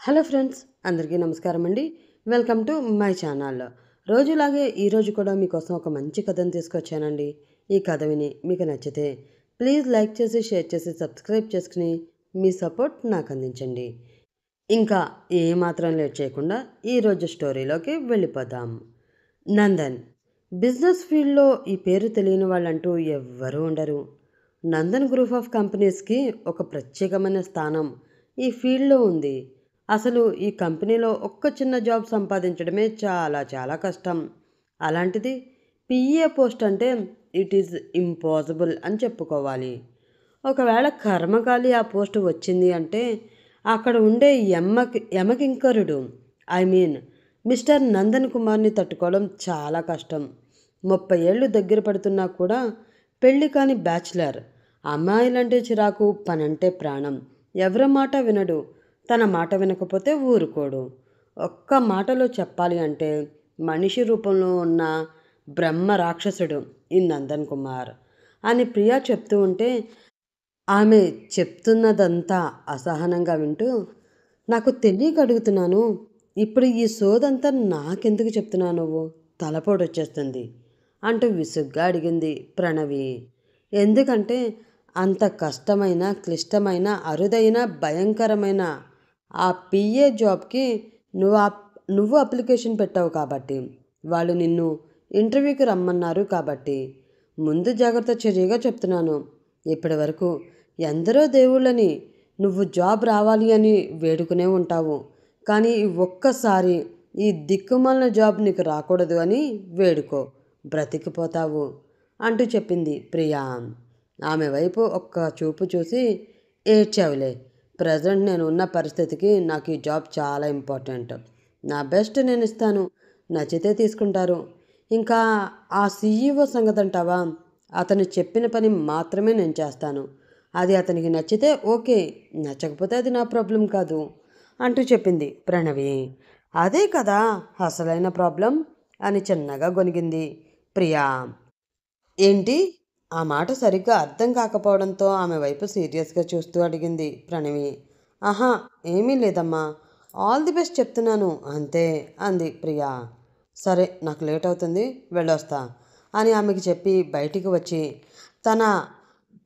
Hello friends, అందరికీ నమస్కారం అండి. Welcome to my channel. రోజులాగే ఈరోజు కూడా మీకోసం ఒక మంచి కథను తీసుకొచ్చానండి. ఈ కథ విని మీకు నచ్చితే ప్లీజ్ లైక్ చేసి, షేర్ చేసి, సబ్స్క్రైబ్ చేసుకుని మీ సపోర్ట్ నాకు అందించండి. ఇంకా ఏమాత్రం లేట్ చేయకుండా ఈరోజు స్టోరీలోకి వెళ్ళిపోదాం. నందన్. బిజినెస్ ఫీల్డ్లో ఈ పేరు తెలియని వాళ్ళంటూ ఎవ్వరూ ఉండరు. నందన్ గ్రూప్ ఆఫ్ కంపెనీస్కి ఒక ప్రత్యేకమైన స్థానం ఈ ఫీల్డ్లో ఉంది. అసలు ఈ కంపెనీలో ఒక్క చిన్న జాబ్ సంపాదించడమే చాలా చాలా కష్టం. అలాంటిది పిఏ పోస్ట్ అంటే ఇట్ ఈజ్ ఇంపాసిబుల్ అని చెప్పుకోవాలి. ఒకవేళ కర్మకాలి ఆ పోస్ట్ వచ్చింది అంటే అక్కడ ఉండే యమకింకరుడు మిస్టర్ నందన్ కుమార్ని తట్టుకోవడం చాలా కష్టం. 30 ఏళ్ళు దగ్గర పడుతున్నా కూడా పెళ్ళి కాని బ్యాచిలర్. అమ్మాయిలంటే చిరాకు, పనంటే ప్రాణం. ఎవరి మాట వినడు. తన మాట వినకపోతే ఊరుకోడు. ఒక్క మాటలో చెప్పాలి అంటే మనిషి రూపంలో ఉన్న బ్రహ్మ రాక్షసుడు ఈ నందన్ కుమార్ అని ప్రియా చెప్తూ ఉంటే ఆమె చెప్తున్నదంతా అసహనంగా వింటూ, నాకు తెలియక అడుగుతున్నాను, ఇప్పుడు ఈ సోదంతా నాకెందుకు చెప్తున్నావు నువ్వు? తలపోటొచ్చేస్తుంది అంటూ విసుగ్గా అడిగింది ప్రణవి. ఎందుకంటే అంత కష్టమైన, క్లిష్టమైన, అరుదైన, భయంకరమైన ఆ పిఏ జాబ్కి నువ్వు అప్లికేషన్ పెట్టావు కాబట్టి, వాళ్ళు నిన్ను ఇంటర్వ్యూకి రమ్మన్నారు కాబట్టి. ముందు జాగ్రత్త చర్యగా చెప్తున్నాను. ఇప్పటి వరకు ఎందరో దేవుళ్ళని నువ్వు జాబ్ రావాలి అని వేడుకునే ఉంటావు. కానీ ఒక్కసారి ఈ దిక్కుమాలిన జాబ్ నీకు రాకూడదు అని వేడుకో, బ్రతికిపోతావు అంటూ చెప్పింది ప్రియా. ఆమె వైపు ఒక్క చూపు చూసి, ఏడ్చావులే, ప్రజెంట్ నేను ఉన్న పరిస్థితికి నాకు ఈ జాబ్ చాలా ఇంపార్టెంట్. నా బెస్ట్ నేను ఇస్తాను, నచ్చితే తీసుకుంటారు. ఇంకా ఆ సీఈఓ సంగతి అంటావా? అతను చెప్పిన పని మాత్రమే నేను చేస్తాను. అది అతనికి నచ్చితే ఓకే, నచ్చకపోతే అది నా ప్రాబ్లం కాదు అంటూ చెప్పింది ప్రణవి. అదే కదా అసలైన ప్రాబ్లం అని చిన్నగా గొనిగింది ప్రియా. ఏంటి? ఆ మాట సరిగ్గా అర్థం కాకపోవడంతో ఆమె వైపు సీరియస్గా చూస్తూ అడిగింది ప్రణవి. ఆహా, ఏమీ లేదమ్మా, ఆల్ ది బెస్ట్ చెప్తున్నాను అంతే అంది ప్రియా. సరే, నాకు లేట్ అవుతుంది, వెళ్ళొస్తా అని ఆమెకి చెప్పి బయటికి వచ్చి తన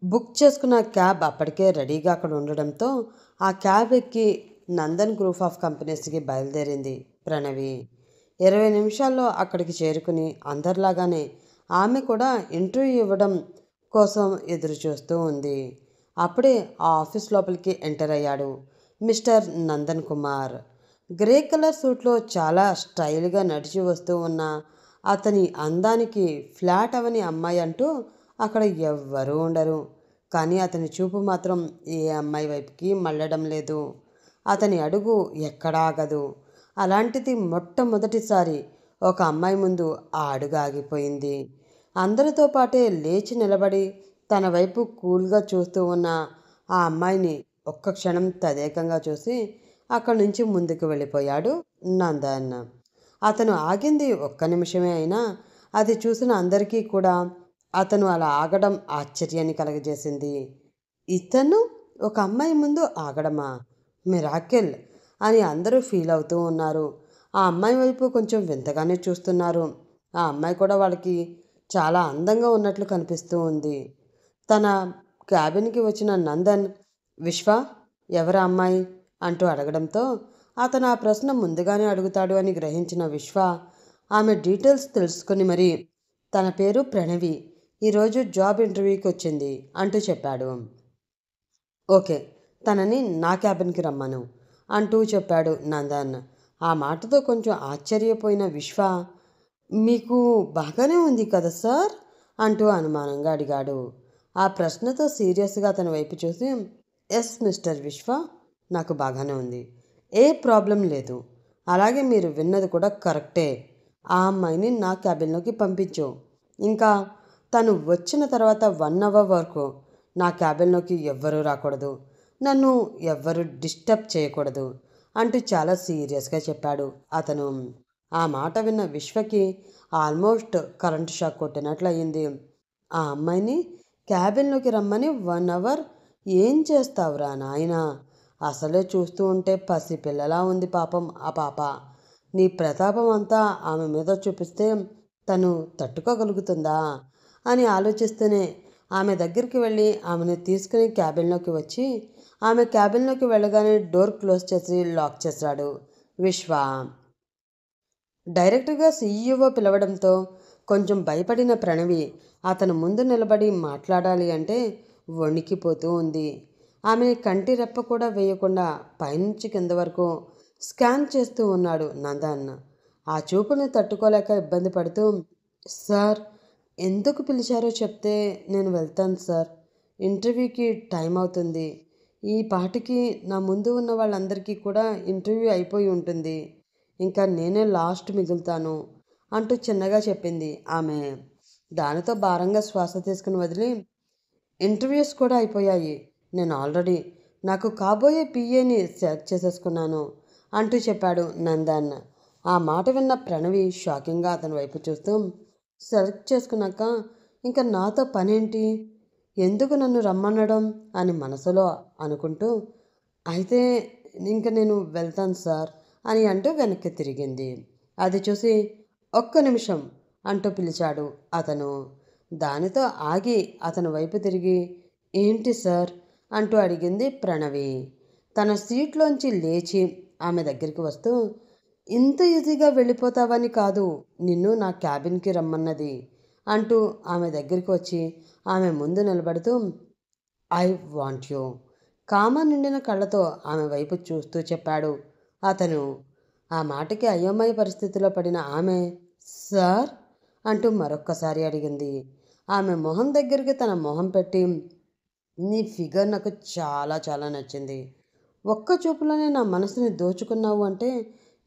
బుక్ చేసుకున్న క్యాబ్ అప్పటికే రెడీగా అక్కడ ఉండడంతో ఆ క్యాబ్ ఎక్కి నందన్ గ్రూప్ ఆఫ్ కంపెనీస్కి బయలుదేరింది ప్రణవి. 20 నిమిషాల్లో అక్కడికి చేరుకుని అందరిలాగానే ఆమె కూడా ఇంటర్వ్యూ ఇవ్వడం కోసం ఎదురు చూస్తూ ఉంది. అప్పుడే ఆ ఆఫీస్ లోపలికి ఎంటర్ అయ్యాడు mister Nandan Kumar. Grey colour సూట్లో చాలా స్టైల్గా నడిచి వస్తూ ఉన్న అతని అందానికి ఫ్లాట్ అవని అమ్మాయి అంటూ అక్కడ ఎవ్వరూ ఉండరు. కానీ అతని చూపు మాత్రం ఏ అమ్మాయి వైపుకి మళ్ళడం లేదు. అతని అడుగు ఎక్కడా ఆగదు. అలాంటిది మొట్టమొదటిసారి ఒక అమ్మాయి ముందు ఆ అడుగు ఆగిపోయింది. అందరితో పాటే లేచి నిలబడి తన వైపు కూల్గా చూస్తూ ఉన్న ఆ అమ్మాయిని ఒక్క క్షణం తదేకంగా చూసి అక్కడి నుంచి ముందుకు వెళ్ళిపోయాడు నందన్. అతను ఆగింది ఒక్క నిమిషమే అయినా అది చూసిన అందరికీ కూడా అతను అలా ఆగడం ఆశ్చర్యాన్ని కలగజేసింది. ఇతను ఒక అమ్మాయి ముందు ఆగడమా? మిరాకిల్ అని అందరూ ఫీల్ అవుతూ ఉన్నారు. ఆ అమ్మాయి వైపు కొంచెం వింతగానే చూస్తున్నారు. ఆ అమ్మాయి కూడా వాళ్ళకి చాలా అందంగా ఉన్నట్లు కనిపిస్తూ ఉంది. తన క్యాబిన్కి వచ్చిన నందన్, విశ్వ ఎవరా అమ్మాయి అంటూ అడగడంతో అతను ఆ ప్రశ్న ముందుగానే అడుగుతాడు అని గ్రహించిన విశ్వ ఆమె డీటెయిల్స్ తెలుసుకుని మరి తన పేరు ప్రణవి, ఈరోజు జాబ్ ఇంటర్వ్యూకి వచ్చింది అంటూ చెప్పాడు. ఓకే, తనని నా క్యాబిన్కి రమ్మను అంటూ చెప్పాడు నందన్. ఆ మాటతో కొంచెం ఆశ్చర్యపోయిన విశ్వ, మీకు బాగానే ఉంది కదా సార్ అంటూ అనుమానంగా అడిగాడు. ఆ ప్రశ్నతో సీరియస్గా అతని వైపు చూసి, ఎస్ మిస్టర్ విశ్వ, నాకు బాగానే ఉంది, ఏ ప్రాబ్లం లేదు. అలాగే మీరు విన్నది కూడా కరెక్టే. ఆ అమ్మాయిని నా క్యాబిన్లోకి పంపించు. ఇంకా తను వచ్చిన తర్వాత 1 అవర్ వరకు నా క్యాబిన్లోకి ఎవ్వరూ రాకూడదు, నన్ను ఎవ్వరూ డిస్టర్బ్ చేయకూడదు అంటూ చాలా సీరియస్గా చెప్పాడు అతను. ఆ మాట విన్న విశ్వకి ఆల్మోస్ట్ కరెంటు షాక్ కొట్టినట్లు అయ్యింది. ఆ అమ్మాయిని క్యాబిన్లోకి రమ్మని 1 అవర్ ఏం చేస్తావురా నాయనా అసలే చూస్తూ ఉంటే పసిపిల్లలా ఉంది పాపం ఆ పాప. నీ ప్రతాపం అంతా ఆమె మీద చూపిస్తే తను తట్టుకోగలుగుతుందా అని ఆలోచిస్తూనే ఆమె దగ్గరికి వెళ్ళి ఆమెను తీసుకుని క్యాబిన్లోకి వచ్చి ఆమె క్యాబిన్లోకి వెళ్ళగానే డోర్ క్లోజ్ చేసి లాక్ చేశాడు విశ్వ. డైరెక్ట్గా సీఈఓ పిలవడంతో కొంచెం భయపడిన ప్రణవి అతను ముందు నిలబడి మాట్లాడాలి అంటే వణికిపోతూ ఉంది. ఆమె కంటి రెప్ప కూడా వేయకుండా పైనుంచి కింద వరకు స్కాన్ చేస్తూ ఉన్నాడు నందన్. ఆ చూపుని తట్టుకోలేక ఇబ్బంది పడుతూ, సార్ ఎందుకు పిలిచారో చెప్తే నేను వెళ్తాను సార్. ఇంటర్వ్యూకి టైం అవుతుంది. ఈ పాటికి నా ముందు ఉన్న వాళ్ళందరికీ కూడా ఇంటర్వ్యూ అయిపోయి ఉంటుంది. ఇంకా నేనే లాస్ట్ మిగులుతాను అంటూ చిన్నగా చెప్పింది ఆమె. దానితో భారంగా శ్వాస తీసుకుని వదిలి, ఇంటర్వ్యూస్ కూడా అయిపోయాయి. నేను ఆల్రెడీ నాకు కాబోయే పిఏని సెలెక్ట్ చేసేసుకున్నాను అంటూ చెప్పాడు నందన్. ఆ మాట విన్న ప్రణవి షాకింగ్గా అతని వైపు చూస్తూ, సెలెక్ట్ చేసుకున్నాక ఇంకా నాతో పనేంటి, ఎందుకు నన్ను రమ్మనడం అని మనసులో అనుకుంటూ, అయితే ఇంక నేను వెళ్తాను సార్ అని అంటూ వెనక్కి తిరిగింది. అది చూసి ఒక్క నిమిషం అంటూ పిలిచాడు అతను. దానితో ఆగి అతని వైపు తిరిగి, ఏంటి సార్ అంటూ అడిగింది ప్రణవి. తన సీట్లోంచి లేచి ఆమె దగ్గరికి వస్తూ, ఇంత ఈజీగా వెళ్ళిపోతావని కాదు నిన్ను నా క్యాబిన్కి రమ్మన్నది అంటూ ఆమె దగ్గరికి వచ్చి ఆమె ముందు నిలబడుతూ, ఐ వాంట్ యూ కామ నిండిన కళ్ళతో ఆమె వైపు చూస్తూ చెప్పాడు అతను. ఆ మాటకి అయోమయ పరిస్థితిలో పడిన ఆమె, సార్ అంటూ మరొక్కసారి అడిగింది. ఆమె మొహం దగ్గరికి తన మొహం పెట్టి, నీ ఫిగర్ నాకు చాలా చాలా నచ్చింది. ఒక్క చూపులోనే నా మనసుని దోచుకున్నావు అంటే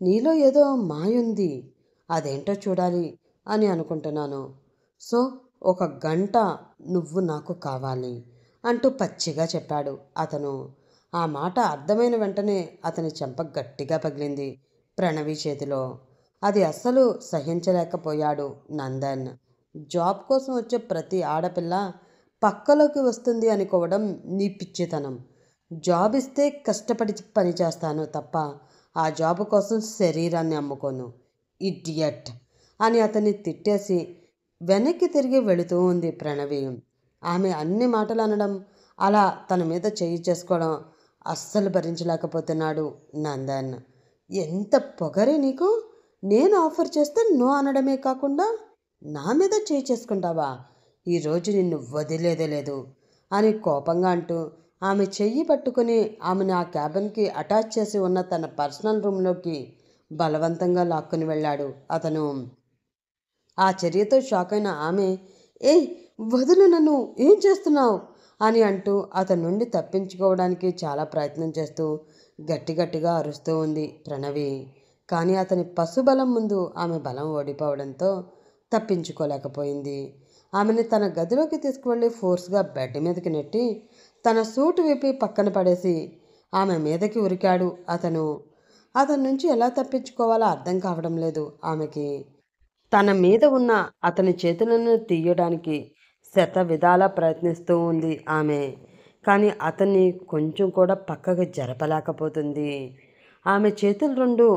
నీలో ఏదో మాయుంది. అదేంటో చూడాలి అని అనుకుంటున్నాను. సో ఒక గంట నువ్వు నాకు కావాలి అంటూ పచ్చిగా చెప్పాడు అతను. ఆ మాట అర్థమైన వెంటనే అతని చెంప గట్టిగా పగిలింది ప్రణవి చేతిలో. అది అస్సలు సహించలేకపోయాడు నందన్. జాబ్ కోసం వచ్చే ప్రతి ఆడపిల్ల పక్కలోకి వస్తుంది అనుకోవడం నీ పిచ్చితనం. జాబ్ ఇస్తే కష్టపడి పని చేస్తాను తప్ప ఆ జాబ్ కోసం శరీరాన్ని అమ్ముకోను, ఇడియట్ అని అతన్ని తిట్టేసి వెనక్కి తిరిగి వెళుతూ ఉంది ప్రణవి. ఆమె అన్ని మాటలు అనడం, అలా తన మీద చేయి చేసుకోవడం అస్సలు భరించలేకపోతున్నాడు నందన్. ఎంత పొగరే నీకు, నేను ఆఫర్ చేస్తే నో అనడమే కాకుండా నా మీద చేయి చేసుకుంటావా, ఈరోజు నిన్ను వదిలేదే లేదు అని కోపంగా అంటూ ఆమె చెయ్యి పట్టుకుని ఆమెను ఆ క్యాబిన్కి అటాచ్ చేసి ఉన్న తన పర్సనల్ రూమ్లోకి బలవంతంగా లాక్కుని వెళ్ళాడు అతను. ఆ చర్యతో షాక్ అయిన ఆమె, ఏయ్ వదులు, నన్ను ఏం చేస్తున్నావు అని అంటూ అతని నుండి తప్పించుకోవడానికి చాలా ప్రయత్నం చేస్తూ గట్టిగా అరుస్తూ ఉంది ప్రణవి. కానీ అతని పశుబలం ముందు ఆమె బలం ఓడిపోవడంతో తప్పించుకోలేకపోయింది. ఆమెని తన గదిలోకి తీసుకువెళ్ళి ఫోర్స్గా బెడ్ మీదకి నెట్టి తన సూటు విప్పి పక్కన పడేసి ఆమె మీదకి ఉరికాడు అతను. అతని నుంచి ఎలా తప్పించుకోవాలో అర్థం కావడం లేదు ఆమెకి. తన మీద ఉన్న అతని చేతులను తీయడానికి శత విధాలా ప్రయత్నిస్తూ ఉంది ఆమె. కానీ అతన్ని కొంచెం కూడా పక్కకు జరపలేకపోతుంది. ఆమె చేతులు రెండు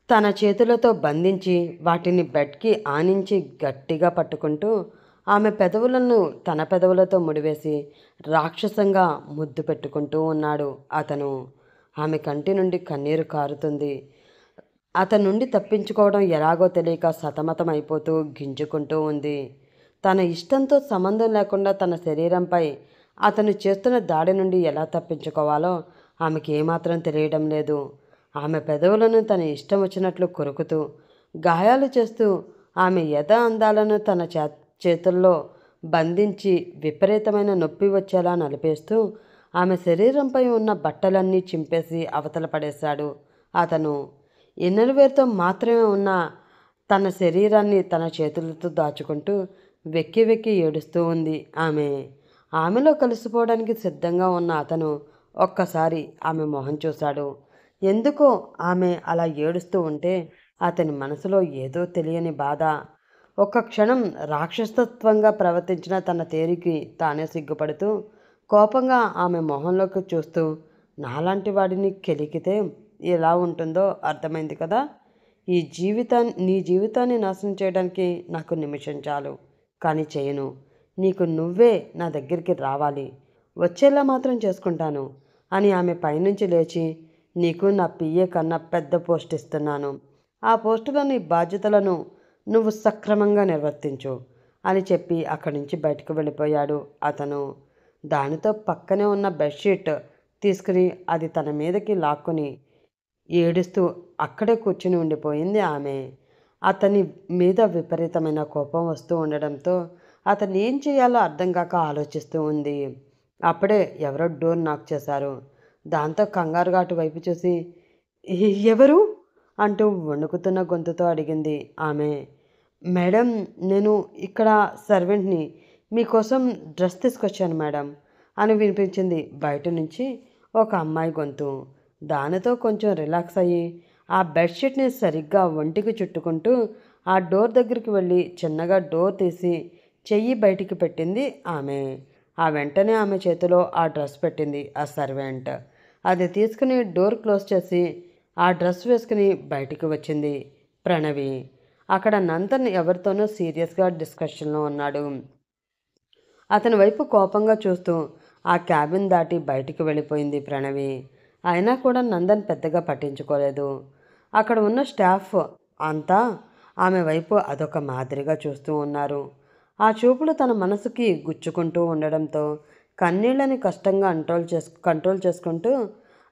తన చేతులతో బంధించి వాటిని బెడ్కి ఆనించి గట్టిగా పట్టుకుంటూ ఆమె పెదవులను తన పెదవులతో ముడివేసి రాక్షసంగా ముద్దు పెట్టుకుంటూ ఉన్నాడు అతను. ఆమె కంటి నుండి కన్నీరు కారుతుంది. అతని నుండి తప్పించుకోవడం ఎలాగో తెలియక సతమతం అయిపోతూ గింజుకుంటూ ఉంది. తన ఇష్టంతో సంబంధం లేకుండా తన శరీరంపై అతను చేస్తున్న దాడి నుండి ఎలా తప్పించుకోవాలో ఆమెకి ఏమాత్రం తెలియడం లేదు. ఆమె పెదవులను తన ఇష్టం వచ్చినట్లు కొరుకుతూ గాయాలు చేస్తూ ఆమె యథ అందాలను తన చేతుల్లో బంధించి విపరీతమైన నొప్పి వచ్చేలా నలిపేస్తూ ఆమె శరీరంపై ఉన్న బట్టలన్నీ చింపేసి అవతల పడేశాడు అతను. ఇన్నర్వేర్తో మాత్రమే ఉన్న తన శరీరాన్ని తన చేతులతో దాచుకుంటూ వెక్కి వెక్కి ఏడుస్తూ ఉంది ఆమె. ఆమెలో కలిసిపోవడానికి సిద్ధంగా ఉన్న అతను ఒక్కసారి ఆమె మొహం చూశాడు. ఎందుకో ఆమె అలా ఏడుస్తూ ఉంటే అతని మనసులో ఏదో తెలియని బాధ. ఒక్క క్షణం రాక్షసత్వంగా ప్రవర్తించిన తన తేరికి తానే సిగ్గుపడుతూ కోపంగా ఆమె మొహంలోకి చూస్తూ నాలాంటి వాడిని కెలికితే ఎలా ఉంటుందో అర్థమైంది కదా. నీ జీవితాన్ని నాశనం చేయడానికి నాకు నిమిషం చాలు, కానీ చేయను. నీకు నువ్వే నా దగ్గరికి రావాలి, వచ్చేలా మాత్రం చేసుకుంటాను అని ఆమె పైనుంచి లేచి, నీకు నా పిఏ కన్నా పెద్ద పోస్ట్ ఇస్తున్నాను, ఆ పోస్టులో నీ బాధ్యతలను నువ్వు సక్రమంగా నిర్వర్తించు అని చెప్పి అక్కడి నుంచి బయటకు వెళ్ళిపోయాడు అతను. దానితో పక్కనే ఉన్న బెడ్షీట్ తీసుకుని అది తన మీదకి లాక్కుని ఏడుస్తూ అక్కడే కూర్చుని ఉండిపోయింది ఆమె. అతని మీద విపరీతమైన కోపం వస్తూ ఉండడంతో అతను ఏం చేయాలో అర్థం కాక ఆలోచిస్తూ ఉంది. అప్పుడే ఎవరో డోర్ నాక్ చేశారు. దాంతో కంగారుగా అటువైపు చూసి, ఎవరు అంటూ వణుకుతున్న గొంతుతో అడిగింది ఆమె. మేడం, నేను ఇక్కడ సర్వెంట్ని, మీకోసం డ్రెస్ తీసుకొచ్చాను మేడం అని వినిపించింది బయట నుంచి ఒక అమ్మాయి గొంతు. దానితో కొంచెం రిలాక్స్ అయ్యి ఆ బెడ్షీట్ని సరిగ్గా ఒంటికి చుట్టుకుంటూ ఆ డోర్ దగ్గరికి వెళ్ళి చిన్నగా డోర్ తీసి చెయ్యి బయటికి పెట్టింది ఆమె. ఆ వెంటనే ఆమె చేతిలో ఆ డ్రెస్ పెట్టింది ఆ సర్వెంట్. అది తీసుకుని డోర్ క్లోజ్ చేసి ఆ డ్రెస్ వేసుకుని బయటికి వచ్చింది ప్రణవి. అక్కడ నందన్ ఎవరితోనో సీరియస్గా డిస్కషన్లో ఉన్నాడు. అతని వైపు కోపంగా చూస్తూ ఆ క్యాబిన్ దాటి బయటికి వెళ్ళిపోయింది ప్రణవి. అయినా కూడా నందన్ పెద్దగా పట్టించుకోలేదు. అక్కడ ఉన్న స్టాఫ్ అంతా ఆమె వైపు అదొక మాదిరిగా చూస్తూ ఉన్నారు. ఆ చూపులు తన మనసుకి గుచ్చుకుంటూ ఉండడంతో కన్నీళ్ళని కష్టంగా కంట్రోల్ చేసుకుంటూ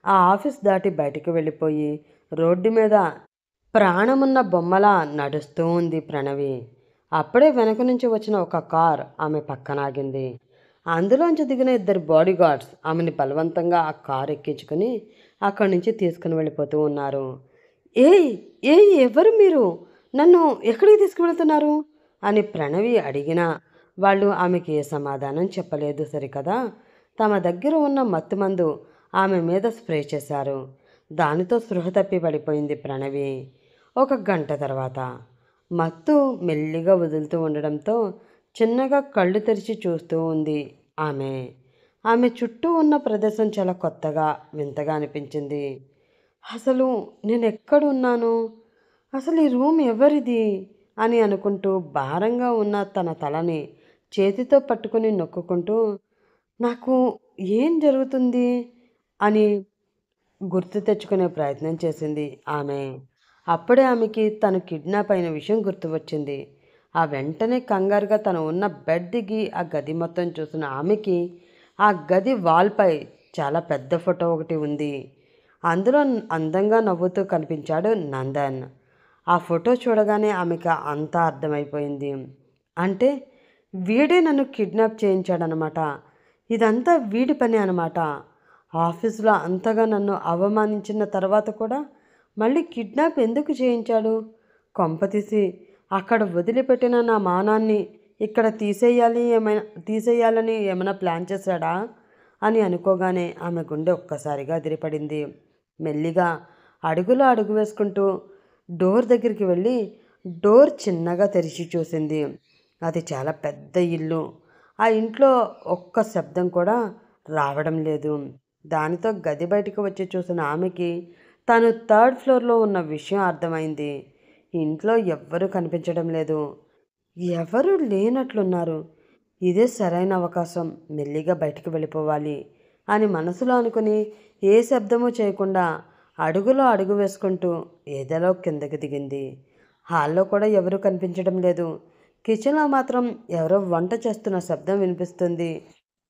ఆ ఆఫీస్ దాటి బయటికి వెళ్ళిపోయి రోడ్డు మీద ప్రాణమున్న బొమ్మలా నడుస్తూ ఉంది ప్రణవి. అప్పుడే వెనక నుంచి వచ్చిన ఒక కార్ ఆమె పక్కన ఆగింది. అందులోంచి దిగిన 2 బాడీగార్డ్స్ ఆమెని బలవంతంగా ఆ కారు ఎక్కించుకుని అక్కడి నుంచి తీసుకుని వెళ్ళిపోతూ ఉన్నారు. ఏయ్ ఏయ్ ఎవరు మీరు? నన్ను ఎక్కడికి తీసుకువెళ్తున్నారు అని ప్రణవి అడిగినా వాళ్ళు ఆమెకి ఏ సమాధానం చెప్పలేదు సరికదా. తమ దగ్గర ఉన్న మత్తుమందు ఆమె మీద స్ప్రే చేశారు. దానితో స్పృహ తప్పి పడిపోయింది ప్రణవి. 1 గంట తర్వాత మత్తు మెల్లిగా వదులుతూ ఉండడంతో చిన్నగా కళ్ళు తెరిచి చూస్తూ ఉంది ఆమె. ఆమె చుట్టూ ఉన్న ప్రదేశం చాలా కొత్తగా వింతగా అనిపించింది. అసలు నేను ఎక్కడున్నాను, అసలు ఈ రూమ్ ఎవరిది అని అనుకుంటూ భారంగా ఉన్న తన తలని చేతితో పట్టుకుని నొక్కుకుంటూ నాకు ఏం జరుగుతుంది అని గుర్తు తెచ్చుకునే ప్రయత్నం చేసింది ఆమె. అప్పుడే ఆమెకి తను కిడ్నాప్ అయిన విషయం గుర్తు వచ్చింది. ఆ వెంటనే కంగారుగా తను ఉన్న బెడ్ దిగి ఆ గది మొత్తం చూసిన ఆమెకి ఆ గది వాల్పై చాలా పెద్ద ఫోటో ఒకటి ఉంది. అందులో అందంగా నవ్వుతూ కనిపించాడు నందన్. ఆ ఫోటో చూడగానే ఆమెకు అంతా అర్థమైపోయింది. అంటే వీడే నన్ను కిడ్నాప్ చేయించాడనమాట, ఇదంతా వీడి పని అనమాట. ఆఫీసులో అంతగా నన్ను అవమానించిన తర్వాత కూడా మళ్ళీ కిడ్నాప్ ఎందుకు చేయించాడు? కొంపతీసి అక్కడ వదిలిపెట్టిన నా మానాన్ని ఇక్కడ తీసేయాలని ఏమైనా ప్లాన్ చేశాడా అని అనుకోగానే ఆమె గుండె ఒక్కసారిగా అదిరిపడింది. మెల్లిగా అడుగులో అడుగు వేసుకుంటూ డోర్ దగ్గరికి వెళ్ళి డోర్ చిన్నగా తెరిచి చూసింది. అది చాలా పెద్ద ఇల్లు. ఆ ఇంట్లో ఒక్క శబ్దం కూడా రావడం లేదు. దానితో గది బయటకు వచ్చి చూసిన ఆమెకి తను 3rd ఫ్లోర్లో ఉన్న విషయం అర్థమైంది. ఇంట్లో ఎవ్వరూ కనిపించడం లేదు, ఎవరూ లేనట్లున్నారు. ఇదే సరైన అవకాశం, మెల్లిగా బయటికి వెళ్ళిపోవాలి అని మనసులో అనుకుని ఏ శబ్దమూ చేయకుండా అడుగులో అడుగు వేసుకుంటూ ఏదోలో కిందకి దిగింది. హాల్లో కూడా ఎవరూ కనిపించడం లేదు. కిచెన్లో మాత్రం ఎవరో వంట చేస్తున్న శబ్దం వినిపిస్తుంది.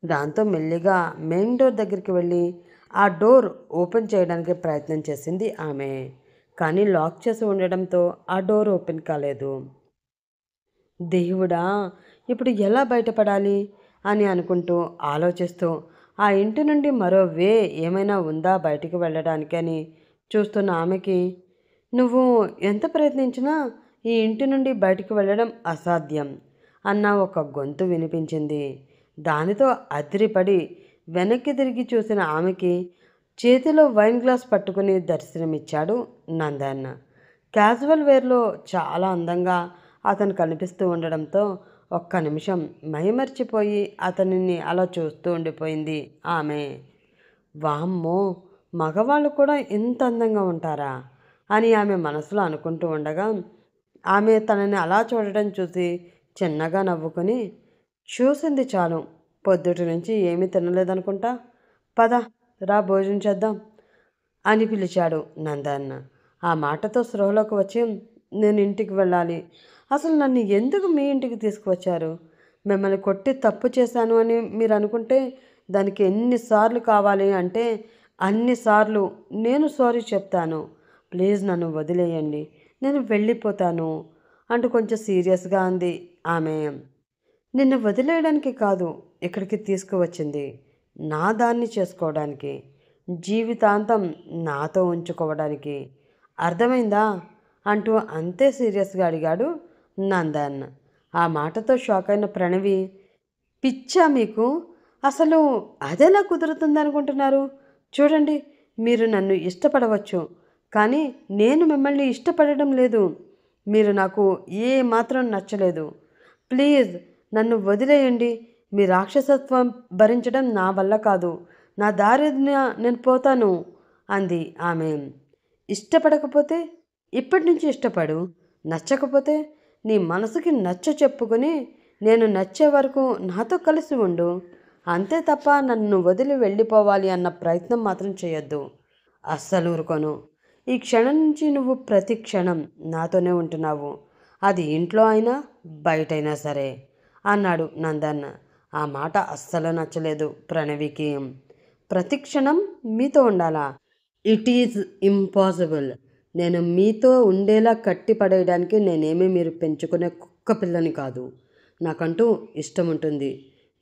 దాంతో మెల్లిగా మెయిన్ డోర్ దగ్గరికి వెళ్ళి ఆ డోర్ ఓపెన్ చేయడానికి ప్రయత్నం చేసింది ఆమె. కానీ లాక్ చేసి ఉండడంతో ఆ డోర్ ఓపెన్ కాలేదు. దేవుడా, ఇప్పుడు ఎలా బయటపడాలి అని అనుకుంటూ ఆలోచిస్తూ ఆ ఇంటి నుండి మరో వే ఏమైనా ఉందా బయటికి వెళ్ళడానికి అని చూస్తున్న ఆమెకి, నువ్వు ఎంత ప్రయత్నించినా ఈ ఇంటి నుండి బయటికి వెళ్ళడం అసాధ్యం అన్న ఒక గొంతు వినిపించింది. దానితో అదిరిపడి వెనక్కి తిరిగి చూసిన ఆమెకి చేతిలో వైన్ గ్లాస్ పట్టుకుని దర్శనమిచ్చాడు నందన్. క్యాజువల్ వేర్లో చాలా అందంగా అతను కనిపిస్తూ ఉండడంతో ఒక్క నిమిషం మైమర్చిపోయి అతనిని అలా చూస్తూ ఉండిపోయింది ఆమె. వామ్మో, మగవాళ్ళు కూడా ఇంత అందంగా ఉంటారా అని ఆమె మనసులో అనుకుంటూ ఉండగా ఆమె తనని అలా చూడడం చూసి చిన్నగా నవ్వుకొని, చూసింది చాలు, పొద్దుటి నుంచి ఏమీ తినలేదనుకుంటా, పద రా భోజనం చేద్దాం అని పిలిచాడు నందన్న. ఆ మాటతో స్పృహలోకి వచ్చి, నేను ఇంటికి వెళ్ళాలి. అసలు నన్ను ఎందుకు మీ ఇంటికి తీసుకువచ్చారు? మిమ్మల్ని కొట్టి తప్పు చేశాను అని మీరు అనుకుంటే దానికి ఎన్నిసార్లు కావాలి అంటే అన్నిసార్లు నేను సారీ చెప్తాను. ప్లీజ్ నన్ను వదిలేయండి, నేను వెళ్ళిపోతాను అంటూ కొంచెం సీరియస్గా అంది ఆమె. నిన్ను వదిలేయడానికి కాదు ఇక్కడికి తీసుకువచ్చింది, నా దాన్ని చేసుకోవడానికి, జీవితాంతం నాతో ఉంచుకోవడానికి. అర్థమైందా అంటూ అంతే సీరియస్గా అడిగాడు నందన్. ఆ మాటతో షాక్ అయిన ప్రణవి, పిచ్చా మీకు? అసలు అదెలా కుదురుతుంది అనుకుంటున్నారు? చూడండి, మీరు నన్ను ఇష్టపడవచ్చు, కానీ నేను మిమ్మల్ని ఇష్టపడడం లేదు. మీరు నాకు ఏ మాత్రం నచ్చలేదు. ప్లీజ్ నన్ను వదిలేయండి. మీ రాక్షసత్వం భరించడం నా వల్ల కాదు. నా దారిన నేను పోతాను అంది ఆమె. ఇష్టపడకపోతే ఇప్పటి నుంచి ఇష్టపడు. నచ్చకపోతే నీ మనసుకి నచ్చ చెప్పుకొని నేను నచ్చే వరకు నాతో కలిసి ఉండు. అంతే తప్ప నన్ను వదిలి వెళ్ళిపోవాలి అన్న ప్రయత్నం మాత్రం చేయొద్దు. అస్సలు ఊరుకోను. ఈ క్షణం నుంచి నువ్వు ప్రతి క్షణం నాతోనే ఉంటున్నావు. అది ఇంట్లో అయినా బయటైనా సరే అన్నాడు నందన్. ఆ మాట అస్సలు నచ్చలేదు ప్రణవికి. ప్రతి క్షణం మీతో ఉండాలా? It is impossible. నేను మీతో ఉండేలా కట్టి పడేయడానికి నేనేమీ మీరు పెంచుకునే కుక్క పిల్లని కాదు. నాకంటూ ఇష్టం ఉంటుంది.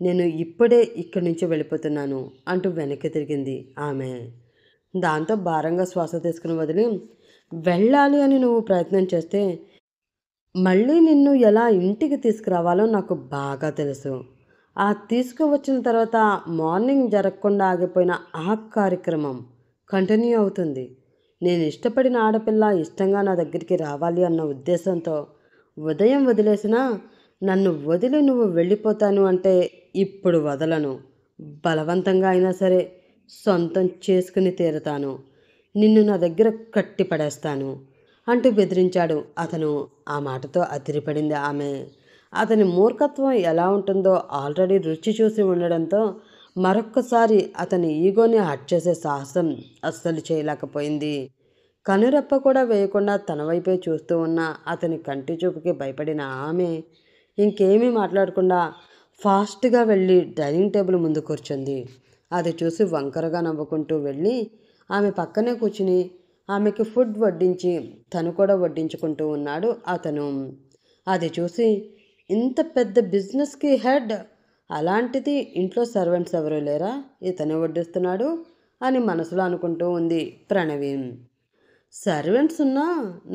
నేను ఇప్పుడే ఇక్కడి నుంచి వెళ్ళిపోతున్నాను అంటూ వెనక్కి తిరిగింది ఆమె. దాంతో భారంగా శ్వాస తీసుకుని వదిలి, వెళ్ళాలి అని నువ్వు ప్రయత్నం చేస్తే మళ్ళీ నిన్ను ఎలా ఇంటికి తీసుకురావాలో నాకు బాగా తెలుసు. ఆ తీసుకువచ్చిన తర్వాత మార్నింగ్ జరగకుండా ఆగిపోయిన ఆ కార్యక్రమం కంటిన్యూ అవుతుంది. నేను ఇష్టపడిన ఆడపిల్ల ఇష్టంగా నా దగ్గరికి రావాలి అన్న ఉద్దేశంతో ఉదయం వదిలేసినా నన్ను వదిలి నువ్వు వెళ్ళిపోతాను అంటే ఇప్పుడు వదలను. బలవంతంగా అయినా సరే సొంతం చేసుకుని తీరుతాను. నిన్ను నా దగ్గర కట్టి పడేస్తాను అంటూ బెదిరించాడు అతను. ఆ మాటతో అదిరిపడింది ఆమె. అతని మూర్ఖత్వం ఎలా ఉంటుందో ఆల్రెడీ రుచి చూసి ఉండడంతో మరొక్కసారి అతని ఈగోని హట్ చేసే సాహసం అస్సలు చేయలేకపోయింది. కనురెప్ప కూడా వేయకుండా తన వైపే చూస్తూ ఉన్న అతని కంటి చూపుకి భయపడిన ఆమె ఇంకేమీ మాట్లాడకుండా ఫాస్ట్గా వెళ్ళి డైనింగ్ టేబుల్ ముందు కూర్చుంది. అది చూసి వంకరగా నవ్వుకుంటూ వెళ్ళి ఆమె పక్కనే కూర్చుని ఆమెకి ఫుడ్ వడ్డించి తను కూడా వడ్డించుకుంటూ ఉన్నాడు అతను. అది చూసి, ఇంత పెద్ద బిజినెస్కి హెడ్, అలాంటిది ఇంట్లో సర్వెంట్స్ ఎవరూ లేరా, ఇతనే వడ్డిస్తున్నాడు అని మనసులో అనుకుంటూ ఉంది ప్రణవి. సర్వెంట్స్ ఉన్నా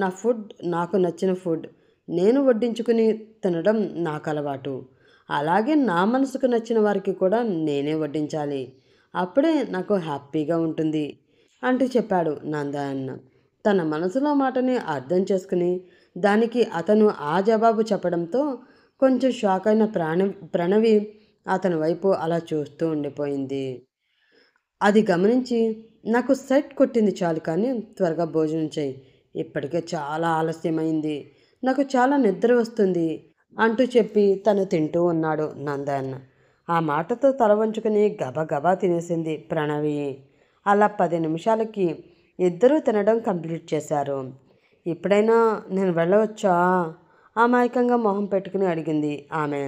నా ఫుడ్ నాకు నచ్చిన ఫుడ్ నేను వడ్డించుకుని తినడం నాకు అలవాటు. అలాగే నా మనసుకు నచ్చిన వారికి కూడా నేనే వడ్డించాలి. అప్పుడే నాకు హ్యాపీగా ఉంటుంది అంటూ చెప్పాడు నందన్. తన మనసులో మాటని అర్థం చేసుకుని దానికి అతను ఆ జవాబు చెప్పడంతో కొంచెం షాక్ అయిన ప్రణవి అతని వైపు అలా చూస్తూ ఉండిపోయింది. అది గమనించి, నాకు సెట్ కొట్టింది చాలు కానీ త్వరగా భోజనం చేయి, ఇప్పటికే చాలా ఆలస్యమైంది, నాకు చాలా నిద్ర వస్తుంది అంటూ చెప్పి తను తింటూ ఉన్నాడు నందన్. ఆ మాటతో తల వంచుకుని గబగబా తినేసింది ప్రణవి. అలా 10 నిమిషాలకి ఇద్దరూ తినడం కంప్లీట్ చేశారు. ఇప్పుడైనా నేను వెళ్ళవచ్చా? అమాయకంగా మొహం పెట్టుకుని అడిగింది ఆమె.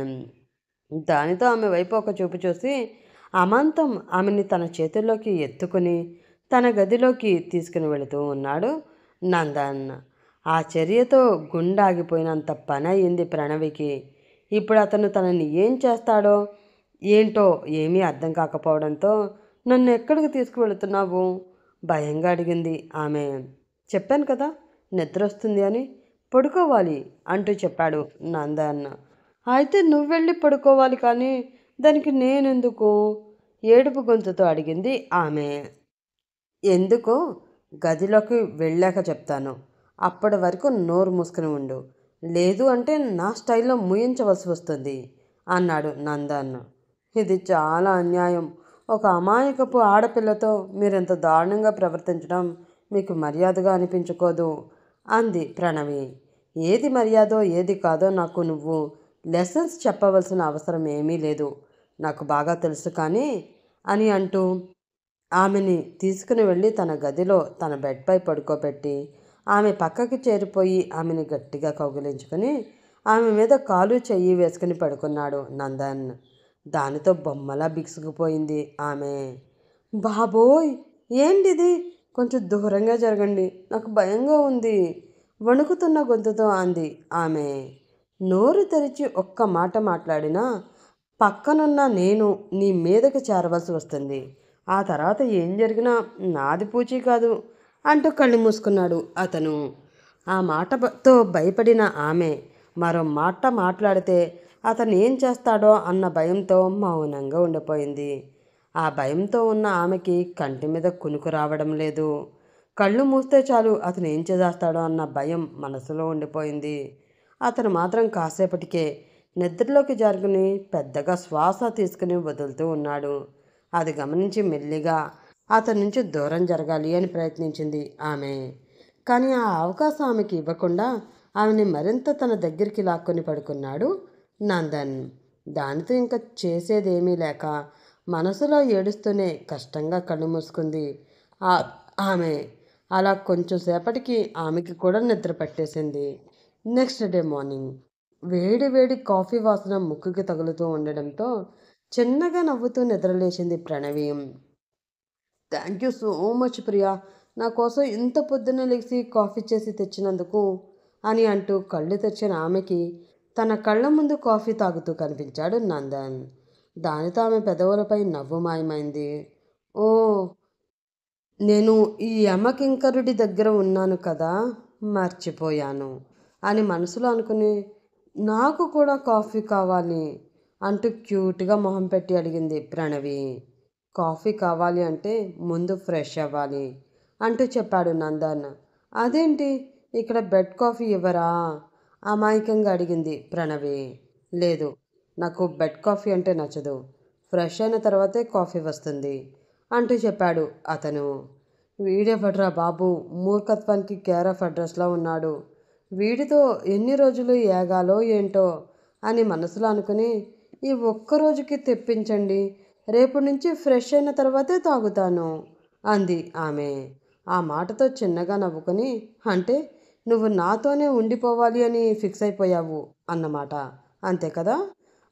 దానితో ఆమె వైపు ఒక చూపు చూసి అమాంతం ఆమెని తన చేతుల్లోకి ఎత్తుకుని తన గదిలోకి తీసుకుని వెళుతూ ఉన్నాడు నందన్. ఆ చర్యతో గుండాగిపోయినంత పని అయింది ప్రణవికి. ఇప్పుడు అతను తనని ఏం చేస్తాడో ఏంటో ఏమీ అర్థం కాకపోవడంతో, నన్ను ఎక్కడికి తీసుకువెళుతున్నావు భయంగా అడిగింది ఆమె. చెప్పాను కదా నిద్ర వస్తుంది అని, పడుకోవాలి అంటూ చెప్పాడు నందన్. అయితే నువ్వు వెళ్ళి పడుకోవాలి కానీ దానికి నేనెందుకు? ఏడుపు గొంతుతో అడిగింది ఆమె. ఎందుకో గదిలోకి వెళ్ళాక చెప్తాను, అప్పటి వరకు నోరు మూసుకుని ఉండు, లేదు అంటే నా స్టైల్లో ముయించవలసి వస్తుంది అన్నాడు నందన్. ఇది చాలా అన్యాయం, ఒక అమాయకపు ఆడపిల్లతో మీరెంత దారుణంగా ప్రవర్తించడం మీకు మర్యాదగా అనిపించుకోదు అంది ప్రణవి. ఏది మర్యాదో ఏది కాదో నాకు నువ్వు లెసన్స్ చెప్పవలసిన అవసరం ఏమీ లేదు, నాకు బాగా తెలుసు కానీ అని అంటూ ఆమెని తీసుకుని వెళ్ళి తన గదిలో తన బెడ్పై పడుకోబెట్టి ఆమె పక్కకి చేరిపోయి ఆమెని గట్టిగా కౌగిలించుకుని ఆమె మీద కాలు చెయ్యి వేసుకుని పడుకున్నాడు నందన్. దానితో బొమ్మలా బిగుసుకుపోయింది ఆమె. బాబోయ్, ఏంటిది? కొంచెం దూరంగా జరగండి, నాకు భయంగా ఉంది, వణుకుతున్న గొంతుతో అంది ఆమె. నోరు తెరిచి ఒక్క మాట మాట్లాడినా పక్కనున్న నేను నీ మీదకి చేరవలసి వస్తుంది. ఆ తర్వాత ఏం జరిగినా నాది పూచీ కాదు అంటూ కళ్ళు మూసుకున్నాడు అతను. ఆ మాటతో భయపడిన ఆమె మరో మాట మాట్లాడితే అతను ఏం చేస్తాడో అన్న భయంతో మౌనంగా ఉండిపోయింది. ఆ భయంతో ఉన్న ఆమెకి కంటి మీద కునుకు రావడం లేదు. కళ్ళు మూస్తే చాలు అతను ఏం చేస్తాడో అన్న భయం మనసులో ఉండిపోయింది. అతను మాత్రం కాసేపటికే నిద్రలోకి జారుకుని పెద్దగా శ్వాస తీసుకుని వదులుతూ ఉన్నాడు. అది గమనించి మెల్లిగా అతని నుంచి దూరం జరగాలి అని ప్రయత్నించింది ఆమె. కానీ ఆ అవకాశం ఆమెకి ఇవ్వకుండా ఆమెని మరింత తన దగ్గరికి లాక్కొని పడుకున్నాడు నందన్. దానితో ఇంకా చేసేదేమీ లేక మనసులో ఏడుస్తూనే కష్టంగా కళ్ళు మూసుకుంది ఆమె. అలా కొంచెం సేపటికి ఆమెకి కూడా నిద్ర పట్టేసింది. నెక్స్ట్ డే మార్నింగ్ వేడి వేడి కాఫీ వాసన ముక్కుకి తగులుతూ ఉండడంతో చిన్నగా నవ్వుతూ నిద్రలేచింది Pranavi. Thank you so much Priya, నా కోసం ఇంత పొద్దున్న లేచి కాఫీ చేసి తెచ్చినందుకు అని అంటూ కళ్ళు తెచ్చిన ఆమెకి తన కళ్ళ ముందు కాఫీ తాగుతూ కనిపించాడు నందన్. దానితో ఆమె పెదవులపై నవ్వు మాయమైంది. ఓ, నేను ఈ యమకింకరుడి దగ్గర ఉన్నాను కదా, మర్చిపోయాను అని మనసులో అనుకుని నాకు కూడా కాఫీ కావాలి అంటూ క్యూట్గా మొహం పెట్టి అడిగింది ప్రణవి. కాఫీ కావాలి అంటే ముందు ఫ్రెష్ అవ్వాలి అంటూ చెప్పాడు నందన్. అదేంటి, ఇక్కడ బెడ్ కాఫీ ఇవ్వరా అమాయకంగా అడిగింది ప్రణవి. లేదు, నాకు బెడ్ కాఫీ అంటే నచ్చదు, ఫ్రెష్ అయిన తర్వాతే కాఫీ వస్తుంది అంటూ చెప్పాడు అతను. వీడెవడ్రా బాబు, మూర్ఖత్వానికి కేర్ ఆఫ్ అడ్రస్లో ఉన్నాడు, వీడితో ఎన్ని రోజులు ఏగాలో ఏంటో అని మనసులో అనుకుని ఈ ఒక్కరోజుకి తెప్పించండి, రేపు నుంచి ఫ్రెష్ అయిన తర్వాతే తాగుతాను అంది ఆమె. ఆ మాటతో చిన్నగా నవ్వుకొని, అంటే నువ్వు నాతోనే ఉండిపోవాలి అని ఫిక్స్ అయిపోయావు అన్నమాట, అంతే కదా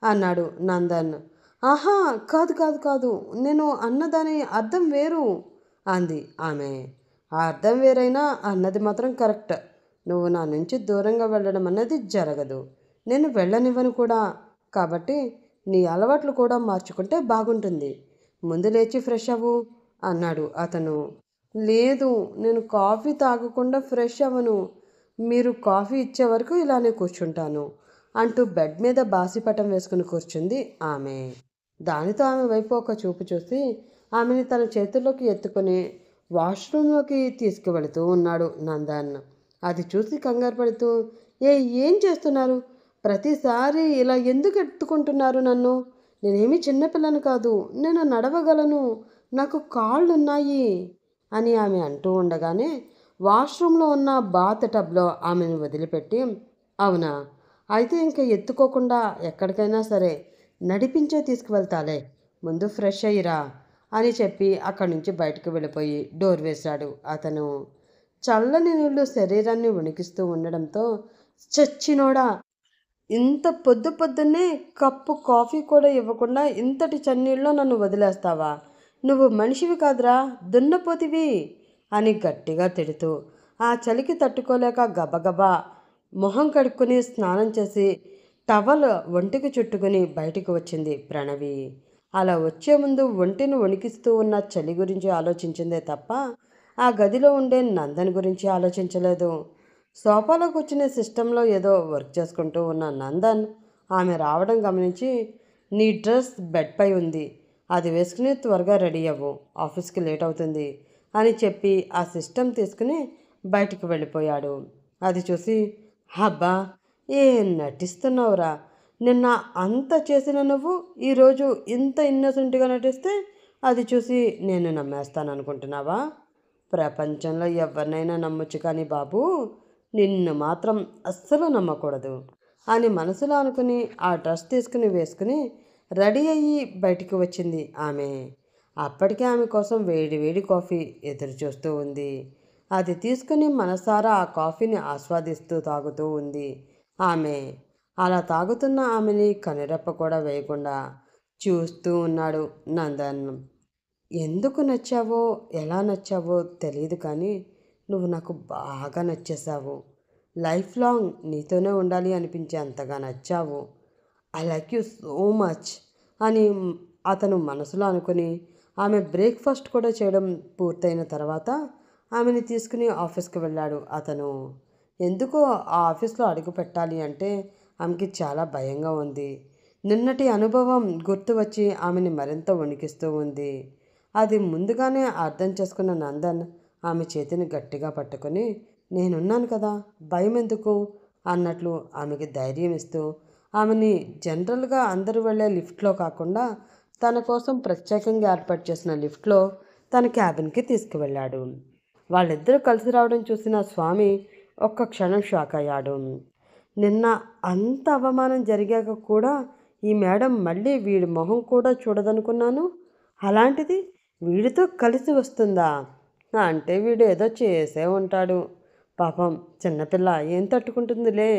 అన్నాడు నందన్. ఆహా, కాదు కాదు కాదు, నేను అన్నదాని అర్థం వేరు అంది ఆమె. ఆ అర్థం వేరైనా అన్నది మాత్రం కరెక్ట్. నువ్వు నా నుంచి దూరంగా వెళ్ళడం అన్నది జరగదు, నేను వెళ్ళనివ్వను కూడా. కాబట్టి నీ అలవాట్లు కూడా మార్చుకుంటే బాగుంటుంది. ముందు లేచి ఫ్రెష్ అవ్వు అన్నాడు అతను. లేదు, నేను కాఫీ తాగకుండా ఫ్రెష్ అవ్వను, మీరు కాఫీ ఇచ్చే వరకు ఇలానే కూర్చుంటాను అంటూ బెడ్ మీద బాసిపటం వేసుకుని కూర్చుంది ఆమె. దానితో ఆమె వైపు ఒక చూపు చూసి ఆమెని తన చేతుల్లోకి ఎత్తుకొని వాష్రూమ్లోకి తీసుకువెళుతూ ఉన్నాడు నందన్. అది చూసి కంగారు పడుతూ, ఏం చేస్తున్నారు? ప్రతిసారి ఇలా ఎందుకు ఎత్తుకుంటున్నారు నన్ను? నేనేమి చిన్నపిల్లను కాదు, నేను నడవగలను, నాకు కాళ్ళున్నాయి అని ఆమె అంటూ ఉండగానే వాష్రూమ్లో ఉన్న బాత్ టబ్లో ఆమెను వదిలిపెట్టి, అవునా, అయితే ఇంక ఎత్తుకోకుండా ఎక్కడికైనా సరే నడిపించే తీసుకువెళ్తాలే, ముందు ఫ్రెష్ అయ్యిరా అని చెప్పి అక్కడి నుంచి బయటకు వెళ్ళిపోయి డోర్ వేశాడు అతను. చల్లని నీళ్లు శరీరాన్ని వణికిస్తూ ఉండడంతో, చచ్చినోడా, ఇంత పొద్దున్నే కప్పు కాఫీ కూడా ఇవ్వకుండా ఇంతటి చన్నీళ్ళలో నన్ను వదిలేస్తావా? నువ్వు మనిషివి కాదురా, దున్నపోతివి అని గట్టిగా తిడుతూ ఆ చలికి తట్టుకోలేక గబగబా మొహం కడుక్కుని స్నానం చేసి టవల్ ఒంటికి చుట్టుకుని బయటికి వచ్చింది ప్రణవి. అలా వచ్చే ముందు ఒంటిని వణికిస్తూ ఉన్న చలి గురించి ఆలోచించిందే తప్ప ఆ గదిలో ఉండే నందన్ గురించి ఆలోచించలేదు. సోఫాలో కూర్చునే సిస్టంలో ఏదో వర్క్ చేసుకుంటూ ఉన్న నందన్ ఆమె రావడం గమనించి, నీ డ్రెస్ బెడ్పై ఉంది, అది వేసుకుని త్వరగా రెడీ అవ్వు, ఆఫీస్కి లేట్ అవుతుంది అని చెప్పి ఆ సిస్టమ్ తీసుకుని బయటికి వెళ్ళిపోయాడు. అది చూసి, హబ్బా, ఏం నటిస్తున్నావురా, నిన్న అంత చేసిన నువ్వు ఈరోజు ఇంత ఇన్నోసెంట్గా నటిస్తే అది చూసి నేను నమ్మేస్తాననుకుంటున్నావా? ప్రపంచంలో ఎవరినైనా నమ్మొచ్చు కానీ బాబు, నిన్ను మాత్రం అస్సలు నమ్మకూడదు అని మనసులో అనుకుని ఆ డ్రెస్ తీసుకుని వేసుకుని రెడీ అయ్యి బయటికి వచ్చింది ఆమె. అప్పటికే ఆమె కోసం వేడి వేడి కాఫీ ఎదురు చూస్తూ ఉంది. అది తీసుకుని మనసారా ఆ కాఫీని ఆస్వాదిస్తూ తాగుతూ ఉంది ఆమె. అలా తాగుతున్న ఆమెని కనురెప్ప కూడా వేయకుండా చూస్తూ ఉన్నాడు నందన్. ఎందుకు నచ్చావో, ఎలా నచ్చావో తెలియదు కానీ నువ్వు నాకు బాగా నచ్చేసావు. లైఫ్ లాంగ్ నీతోనే ఉండాలి అనిపించే అంతగా నచ్చావు. I like you so much అని అతను మనసులో అనుకుని ఆమె బ్రేక్ఫాస్ట్ కూడా చేయడం పూర్తయిన తర్వాత ఆమెని తీసుకుని ఆఫీస్కి వెళ్ళాడు అతను. ఎందుకో ఆ ఆఫీస్లో అడుగు పెట్టాలి అంటే ఆమెకి చాలా భయంగా ఉంది. నిన్నటి అనుభవం గుర్తు వచ్చి ఆమెని మరింత వణికిస్తూ ఉంది. అది ముందుగానే అర్థం చేసుకున్న నందన్ ఆమె చేతిని గట్టిగా పట్టుకొని, నేనున్నాను కదా, భయం ఎందుకు అన్నట్లు ఆమెకి ధైర్యం ఇస్తూ ఆమెని జనరల్గా అందరూ వెళ్ళే లిఫ్ట్లో కాకుండా తన కోసం ప్రత్యేకంగా ఏర్పాటు చేసిన లిఫ్ట్లో తన క్యాబిన్కి తీసుకువెళ్ళాడు. వాళ్ళిద్దరూ కలిసి రావడం చూసిన స్వామి ఒక్క క్షణం షాక్ అయ్యాడు. నిన్న అంత అవమానం జరిగాక కూడా ఈ మేడం మళ్ళీ వీడి మొహం కూడా చూడదనుకున్నాను. అలాంటిది వీడితో కలిసి వస్తుందా? అంటే వీడు ఏదో చేసే ఉంటాడు. పాపం చిన్నపిల్ల ఏం తట్టుకుంటుందిలే.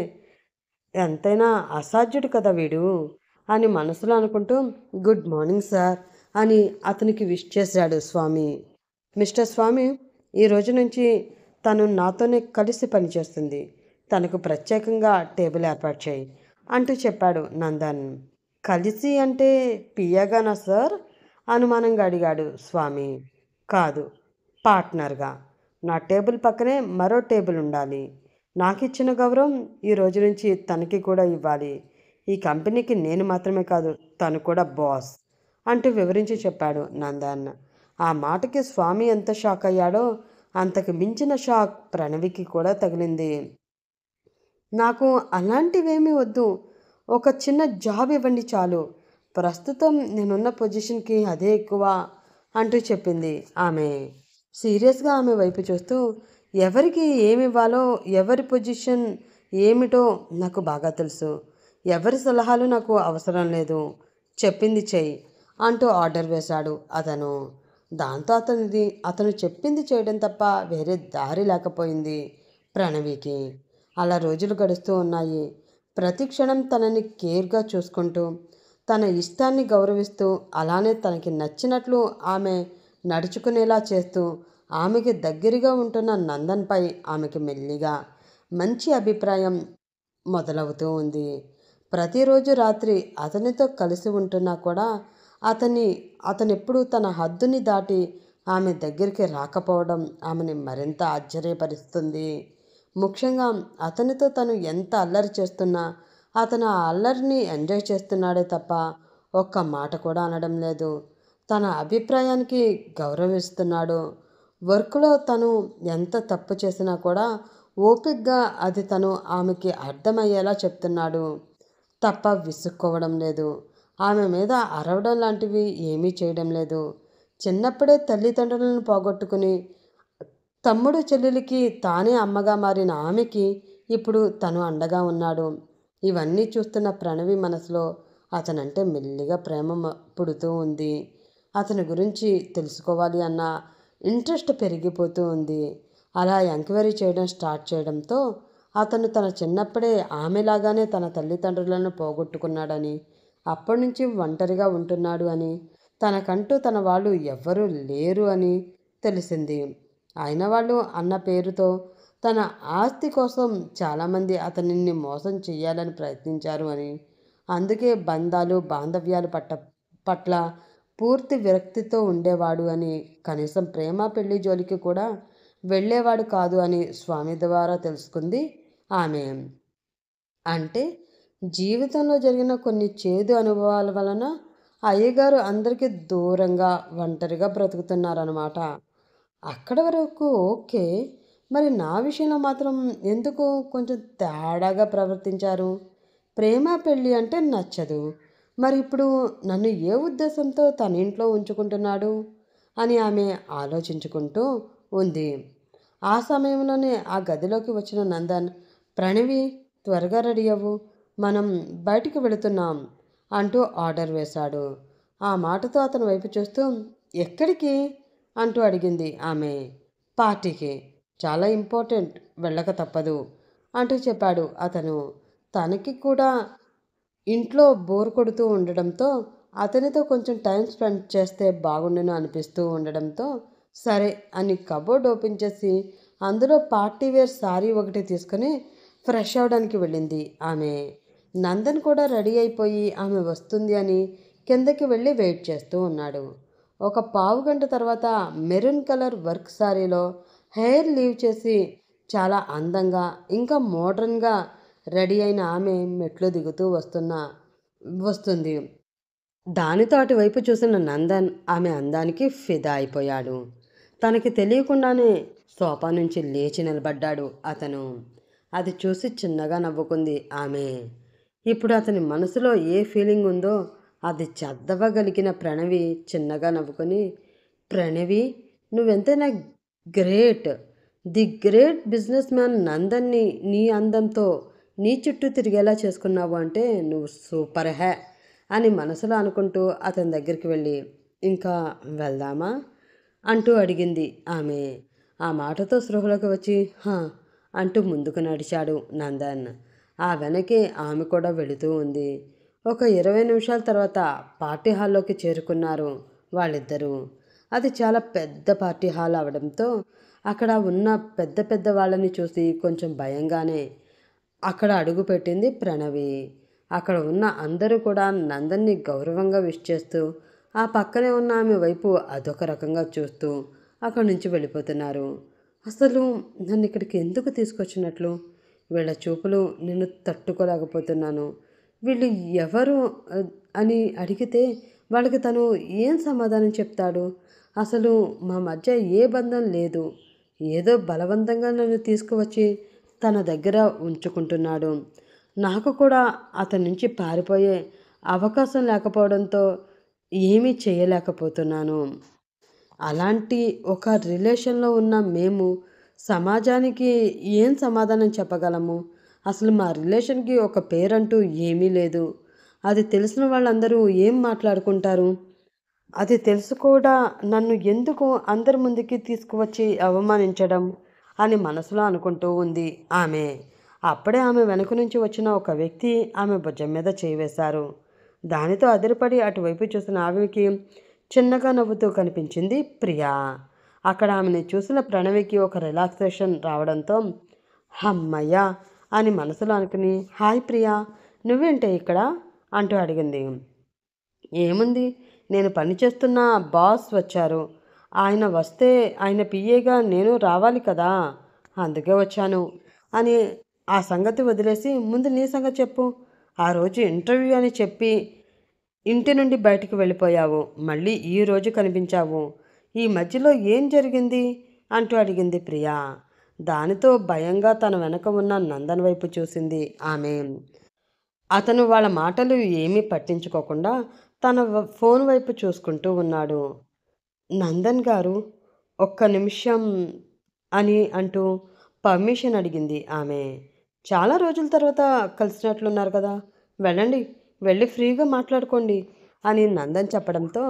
ఎంతైనా అసాధ్యుడు కదా వీడు అని మనసులో అనుకుంటూ గుడ్ మార్నింగ్ సార్ అని అతనికి విష్ చేశాడు స్వామి. మిస్టర్ స్వామి, ఈ రోజు నుంచి తను నాతోనే కలిసి పనిచేస్తుంది. తనకు ప్రత్యేకంగా టేబుల్ ఏర్పాటు చేయి అంటూ చెప్పాడు నందన్. కలిసి అంటే పియ్యగానా సార్? అనుమానంగా అడిగాడు స్వామి. కాదు, పార్ట్నర్గా. నా టేబుల్ పక్కనే మరో టేబుల్ ఉండాలి. నాకిచ్చిన గౌరవం ఈ రోజు నుంచి తనకి కూడా ఇవ్వాలి. ఈ కంపెనీకి నేను మాత్రమే కాదు, తను కూడా బాస్ అంటూ వివరించి చెప్పాడు నందన్. ఆ మాటకి స్వామి ఎంత షాక్ అయ్యాడో అంతకు మించిన షాక్ ప్రణవికి కూడా తగిలింది. నాకు అలాంటివేమీ వద్దు, ఒక చిన్న జాబ్ ఇవ్వండి చాలు. ప్రస్తుతం నేనున్న పొజిషన్కి అదే ఎక్కువ అంటూ చెప్పింది ఆమె. సీరియస్గా ఆమె వైపు చూస్తూ, ఎవరికి ఏమి ఇవ్వాలో, ఎవరి పొజిషన్ ఏమిటో నాకు బాగా తెలుసు. ఎవరి సలహాలు నాకు అవసరం లేదు. చెప్పింది చెయ్యి అంటూ ఆర్డర్ వేశాడు అతను. దాంతో అతను చెప్పింది చేయడం తప్ప వేరే దారి లేకపోయింది ప్రణవికి. అలా రోజులు గడుస్తూ ఉన్నాయి. ప్రతి క్షణం తనని కేర్గా చూసుకుంటూ, తన ఇష్టాన్ని గౌరవిస్తూ, అలానే తనకి నచ్చినట్లు ఆమె నడుచుకునేలా చేస్తూ, ఆమెకి దగ్గరగా ఉంటున్న నందన్పై ఆమెకి మెల్లిగా మంచి అభిప్రాయం మొదలవుతూ ఉంది. ప్రతిరోజు రాత్రి అతనితో కలిసి ఉంటున్నా కూడా అతనెప్పుడూ తన హద్దుని దాటి ఆమె దగ్గరికి రాకపోవడం ఆమెని మరింత ఆశ్చర్యపరుస్తుంది. ముఖ్యంగా అతనితో తను ఎంత అల్లరి చేస్తున్నా అతను ఆ అల్లరిని ఎంజాయ్ చేస్తున్నాడే తప్ప ఒక్క మాట కూడా అనడం లేదు. తన అభిప్రాయానికి గౌరవిస్తున్నాడు. వర్క్లో తను ఎంత తప్పు చేసినా కూడా ఓపికగా అది తను ఆమెకి అర్థమయ్యేలా చెప్తున్నాడు తప్ప విసుక్కోవడం లేదు. ఆమె మీద అరవడం లాంటివి ఏమీ చేయడం లేదు. చిన్నప్పుడే తల్లిదండ్రులను పోగొట్టుకుని తమ్ముడు చెల్లెలికి తానే అమ్మగా మారిన ఆమెకి ఇప్పుడు తను అండగా ఉన్నాడు. ఇవన్నీ చూస్తున్న ప్రణవి మనసులో అతనంటే మెల్లిగా ప్రేమ పుడుతూ ఉంది. అతని గురించి తెలుసుకోవాలి అన్న ఇంట్రెస్ట్ పెరిగిపోతూ ఉంది. అలా ఎంక్వైరీ చేయడం స్టార్ట్ చేయడంతో అతను తన చిన్నప్పుడే ఆమెలాగానే తన తల్లిదండ్రులను పోగొట్టుకున్నాడని, అప్పటి నుంచి ఒంటరిగా ఉంటున్నాడు అని, తనకంటూ తన వాళ్ళు ఎవ్వరూ లేరు అని తెలిసింది. అయిన వాళ్ళు అన్న పేరుతో తన ఆస్తి కోసం చాలామంది అతనిని మోసం చేయాలని ప్రయత్నించారు అని, అందుకే బంధాలు బాంధవ్యాలు పట్ల పూర్తి విరక్తితో ఉండేవాడు అని, కనీసం ప్రేమ పెళ్లి జోలికి కూడా వెళ్ళేవాడు కాదు అని స్వామి ద్వారా తెలుసుకుంది ఆమె. అంటే జీవితంలో జరిగిన కొన్ని చేదు అనుభవాల వలన అయ్యగారు అందరికీ దూరంగా ఒంటరిగా బ్రతుకుతున్నారన్నమాట. అక్కడ వరకు ఓకే. మరి నా విషయంలో మాత్రం ఎందుకు కొంచెం తేడాగా ప్రవర్తించారు? ప్రేమ పెళ్ళి అంటే నచ్చదు. మరి ఇప్పుడు నన్ను ఏ ఉద్దేశంతో తన ఇంట్లో ఉంచుకుంటున్నాడు అని ఆమె ఆలోచించుకుంటూ ఉంది. ఆ సమయంలోనే ఆ గదిలోకి వచ్చిన నందన్, ప్రణవి త్వరగా రెడీ అవ్వు, మనం బయటికి వెళుతున్నాం అంటూ ఆర్డర్ వేశాడు. ఆ మాటతో అతని వైపు చూస్తూ, ఎక్కడికి అంటూ అడిగింది ఆమె. పార్టీకి, చాలా ఇంపార్టెంట్, వెళ్ళక తప్పదు అంటూ చెప్పాడు అతను. తనకి కూడా ఇంట్లో బోర్ కొడుతూ ఉండడంతో అతనితో కొంచెం టైం స్పెండ్ చేస్తే బాగుండును అనిపిస్తూ ఉండడంతో సరే అని కబోర్డ్ ఓపెన్ చేసి అందులో పార్టీ వేర్ శారీ ఒకటి తీసుకుని ఫ్రెష్ అవడానికి వెళ్ళింది ఆమె. నందన్ కూడా రెడీ అయిపోయి ఆమె వస్తుంది అని కిందకి వెళ్ళి వెయిట్ చేస్తూ ఉన్నాడు. ఒక పావు గంట తర్వాత మెరూన్ కలర్ వర్క్ శారీలో హెయిర్ లీవ్ చేసి చాలా అందంగా ఇంకా మోడ్రన్గా రెడీ అయిన ఆమె మెట్లు దిగుతూ వస్తుంది. దానితో అటువైపు చూసిన నందన్ ఆమె అందానికి ఫిదా అయిపోయాడు. తనకి తెలియకుండానే సోఫా నుంచి లేచి నిలబడ్డాడు అతను. అది చూసి చిన్నగా నవ్వుకుంది ఆమె. ఇప్పుడు అతని మనసులో ఏ ఫీలింగ్ ఉందో అది చదవగలిగిన ప్రణవి చిన్నగా నవ్వుకొని, ప్రణవి, నువ్వెంతైనా great. The great business man నందన్ని నీ అందంతో నీ చుట్టూ తిరిగేలా చేసుకున్నావు అంటే నువ్వు సూపర్ హే అని మనసులో అనుకుంటూ అతని దగ్గరికి వెళ్ళి, ఇంకా వెళ్దామా అంటూ అడిగింది ఆమె. ఆ మాటతో స్పృహలోకి వచ్చి హా అంటూ ముందుకు నడిచాడు నందన్. ఆ వెనకే ఆమె కూడా వెళుతూ ఉంది. ఒక 20 నిమిషాల తర్వాత పార్టీ హాల్లోకి చేరుకున్నారు వాళ్ళిద్దరూ. అది చాలా పెద్ద పార్టీ హాల్ అవడంతో అక్కడ ఉన్న పెద్ద పెద్ద వాళ్ళని చూసి కొంచెం భయంగానే అక్కడ అడుగుపెట్టింది ప్రణవి. అక్కడ ఉన్న అందరూ కూడా నందన్ని గౌరవంగా విష్ చేస్తూ ఆ పక్కనే ఉన్న ఆమె వైపు అదొక రకంగా చూస్తూ అక్కడి నుంచి వెళ్ళిపోతున్నారు. అసలు నన్ను ఇక్కడికి ఎందుకు తీసుకొచ్చినట్లు? వీళ్ళ చూపులు నేను తట్టుకోలేకపోతున్నాను. వీళ్ళు ఎవరు అని అడిగితే వాళ్ళకి తను ఏం సమాధానం చెప్తాడు? అసలు మా మధ్య ఏ బంధం లేదు. ఏదో బలవంతంగా నన్ను తీసుకువచ్చి తన దగ్గర ఉంచుకుంటున్నాడు. నాకు కూడా అతని నుంచి పారిపోయే అవకాశం లేకపోవడంతో ఏమీ చేయలేకపోతున్నాను. అలాంటి ఒక రిలేషన్లో ఉన్న మేము సమాజానికి ఏం సమాధానం చెప్పగలము? అసలు మా రిలేషన్కి ఒక పేరంటూ ఏమీ లేదు. అది తెలిసిన వాళ్ళందరూ ఏం మాట్లాడుకుంటారు? అది తెలుసు కూడా నన్ను ఎందుకు అందరి ముందుకి తీసుకువచ్చి అవమానించడం అని మనసులో అనుకుంటూ ఉంది ఆమె. అప్పుడే ఆమె వెనుక నుంచి వచ్చిన ఒక వ్యక్తి ఆమె భుజం మీద చేయి వేశారు. దానితో అదిరిపడి అటువైపు చూసిన ఆమెకి చిన్నగా నవ్వుతూ కనిపించింది ప్రియా. అక్కడ ఆమెను చూసిన ప్రణవికి ఒక రిలాక్సేషన్ రావడంతో హమ్మయ్యా అని మనసులో అనుకుని, హాయ్ ప్రియా, నువ్వేంటే ఇక్కడ అంటూ అడిగింది. ఏముంది, నేను పనిచేస్తున్న బాస్ వచ్చారు. ఆయన వస్తే ఆయన పిఏగా నేను రావాలి కదా, అందుకే వచ్చాను అని ఆ సంగతి వదిలేసి ముందు నీ సంగతి చెప్పు. ఆ రోజు ఇంటర్వ్యూ అని చెప్పి ఇంటి నుండి బయటికి వెళ్ళిపోయావు, మళ్ళీ ఈరోజు కనిపించావు. ఈ మధ్యలో ఏం జరిగింది అంటూ అడిగింది ప్రియా. దానితో భయంగా తన వెనక ఉన్న నందన్ వైపు చూసింది ఆమె. అతను వాళ్ళ మాటలు ఏమీ పట్టించుకోకుండా తన ఫోన్ వైపు చూసుకుంటూ ఉన్నాడు. నందన్ గారు, ఒక్క నిమిషం అని అంటూ పర్మిషన్ అడిగింది ఆమె. చాలా రోజుల తర్వాత కలిసినట్లున్నారు కదా, వెళ్ళండి, వెళ్ళి ఫ్రీగా మాట్లాడుకోండి అని నందన్ చెప్పడంతో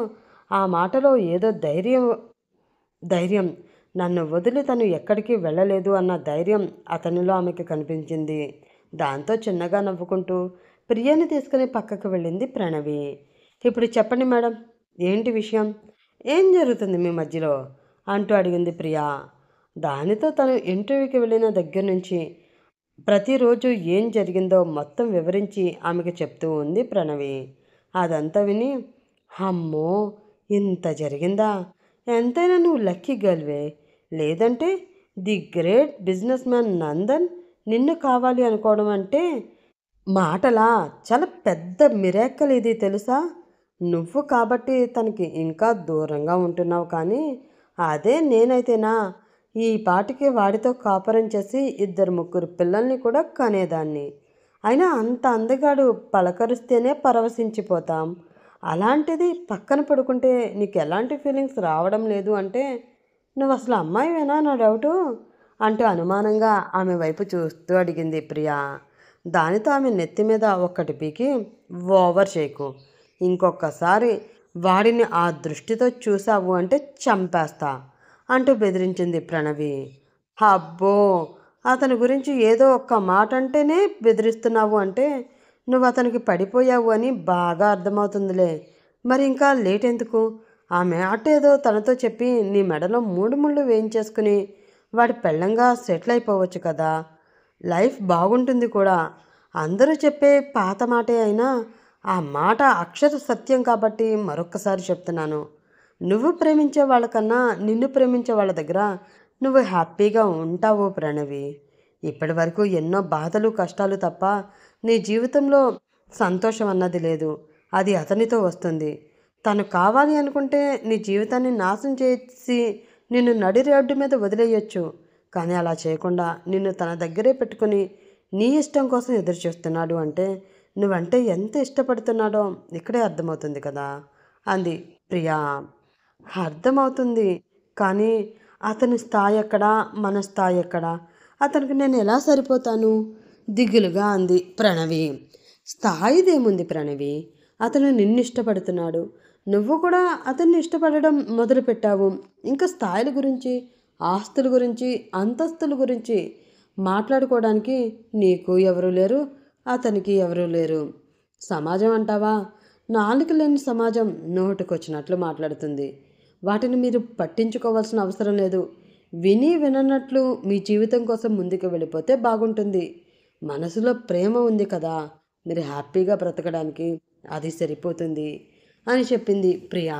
ఆ మాటలో ఏదో ధైర్యం నన్ను వదిలి తను ఎక్కడికి వెళ్ళలేదు అన్న ధైర్యం అతనిలో ఆమెకి కనిపించింది. దాంతో చిన్నగా నవ్వుకుంటూ ప్రియని తీసుకుని పక్కకు వెళ్ళింది ప్రణవి. ఇప్పుడు చెప్పండి మేడం, ఏంటి విషయం, ఏం జరుగుతుంది మీ మధ్యలో అంటూ అడిగింది ప్రియా. దానితో తను ఇంటర్వ్యూకి వెళ్ళిన దగ్గర నుంచి ప్రతిరోజు ఏం జరిగిందో మొత్తం వివరించి ఆమెకు చెప్తూ ఉంది ప్రణవి. అదంతా విని, అమ్మో, ఇంత జరిగిందా, ఎంతైనా నువ్వు లక్కీ గర్ల్వే. లేదంటే the great business man Nandan నిన్ను కావాలి అనుకోవడం అంటే మాటలా, చాలా పెద్ద మిరాకిల్ ఇది తెలుసా. నువ్వు కాబట్టి తనకి ఇంకా దూరంగా ఉంటున్నావు, కానీ అదే నేనైతేనా ఈ పాటికి వాడితో కాపురం చేసి 2-3 పిల్లల్ని కూడా కనేదాన్ని. అయినా అంత అందగాడు పలకరిస్తేనే పరవశించిపోతాం. అలాంటిది పక్కన పడుకుంటే నీకు ఎలాంటి ఫీలింగ్స్ రావడం లేదు అంటే నువ్వు అసలు అమ్మాయివేనా నా డౌటు అంటూ అనుమానంగా ఆమె వైపు చూస్తూ అడిగింది ప్రియా. దానితో ఆమె నెత్తి మీద ఒక్కటి పీకి, ఓవర్ చేయకు, ఇంకొకసారి వాడిని ఆ దృష్టితో చూసావు అంటే చంపేస్తా అంటూ బెదిరించింది ప్రణవి. అబ్బో, అతని గురించి ఏదో ఒక్క మాట అంటేనే బెదిరిస్తున్నావు అంటే నువ్వు అతనికి పడిపోయావు అని బాగా అర్థమవుతుందిలే. మరి ఇంకా లేట్ ఎందుకు? ఆ మాట ఏదో తనతో చెప్పి నీ మెడలో 3 ముళ్ళు వేయించేసుకుని వాడి పెళ్ళంగా సెటిల్ అయిపోవచ్చు కదా. లైఫ్ బాగుంటుంది కూడా. అందరూ చెప్పే పాత మాటే అయినా ఆ మాట అక్షర సత్యం కాబట్టి మరొక్కసారి చెప్తున్నాను. నువ్వు ప్రేమించే వాళ్ళకన్నా నిన్ను ప్రేమించే వాళ్ళ దగ్గర నువ్వు హ్యాపీగా ఉంటావు ప్రణవి. ఇప్పటి వరకు ఎన్నో బాధలు కష్టాలు తప్ప నీ జీవితంలో సంతోషం అన్నది లేదు. అది అతనితో వస్తుంది. తను కావాలి అనుకుంటే నీ జీవితాన్ని నాశనం చేసి నిన్ను నడి రోడ్డు మీద వదిలేయొచ్చు. కానీ అలా చేయకుండా నిన్ను తన దగ్గరే పెట్టుకుని నీ ఇష్టం కోసం ఎదురు చూస్తున్నాడు అంటే నువ్వంటే ఎంత ఇష్టపడుతున్నాడో ఇక్కడే అర్థమవుతుంది కదా అంది ప్రియా. అర్థమవుతుంది, కానీ అతని స్థాయి ఎక్కడా, మన స్థాయి ఎక్కడా? అతనికి నేను ఎలా సరిపోతాను దిగులుగా అంది ప్రణవి. స్థాయిదేముంది ప్రణవి, అతను నిన్ను ఇష్టపడుతున్నాడు, నువ్వు కూడా అతన్ని ఇష్టపడడం మొదలుపెట్టావు. ఇంకా స్థాయిల గురించి, ఆస్తుల గురించి, అంతస్తుల గురించి మాట్లాడుకోవడానికి నీకు ఎవరూ లేరు, అతనికి ఎవరూ లేరు. సమాజం అంటావా? నాలుక లేని సమాజం నోటికొచ్చినట్లు మాట్లాడుతుంది. వాటిని మీరు పట్టించుకోవాల్సిన అవసరం లేదు. విని విననట్లు మీ జీవితం కోసం ముందుకు వెళ్ళిపోతే బాగుంటుంది. మనసులో ప్రేమ ఉంది కదా, మీరు హ్యాపీగా బ్రతకడానికి అది సరిపోతుంది అని చెప్పింది ప్రియా.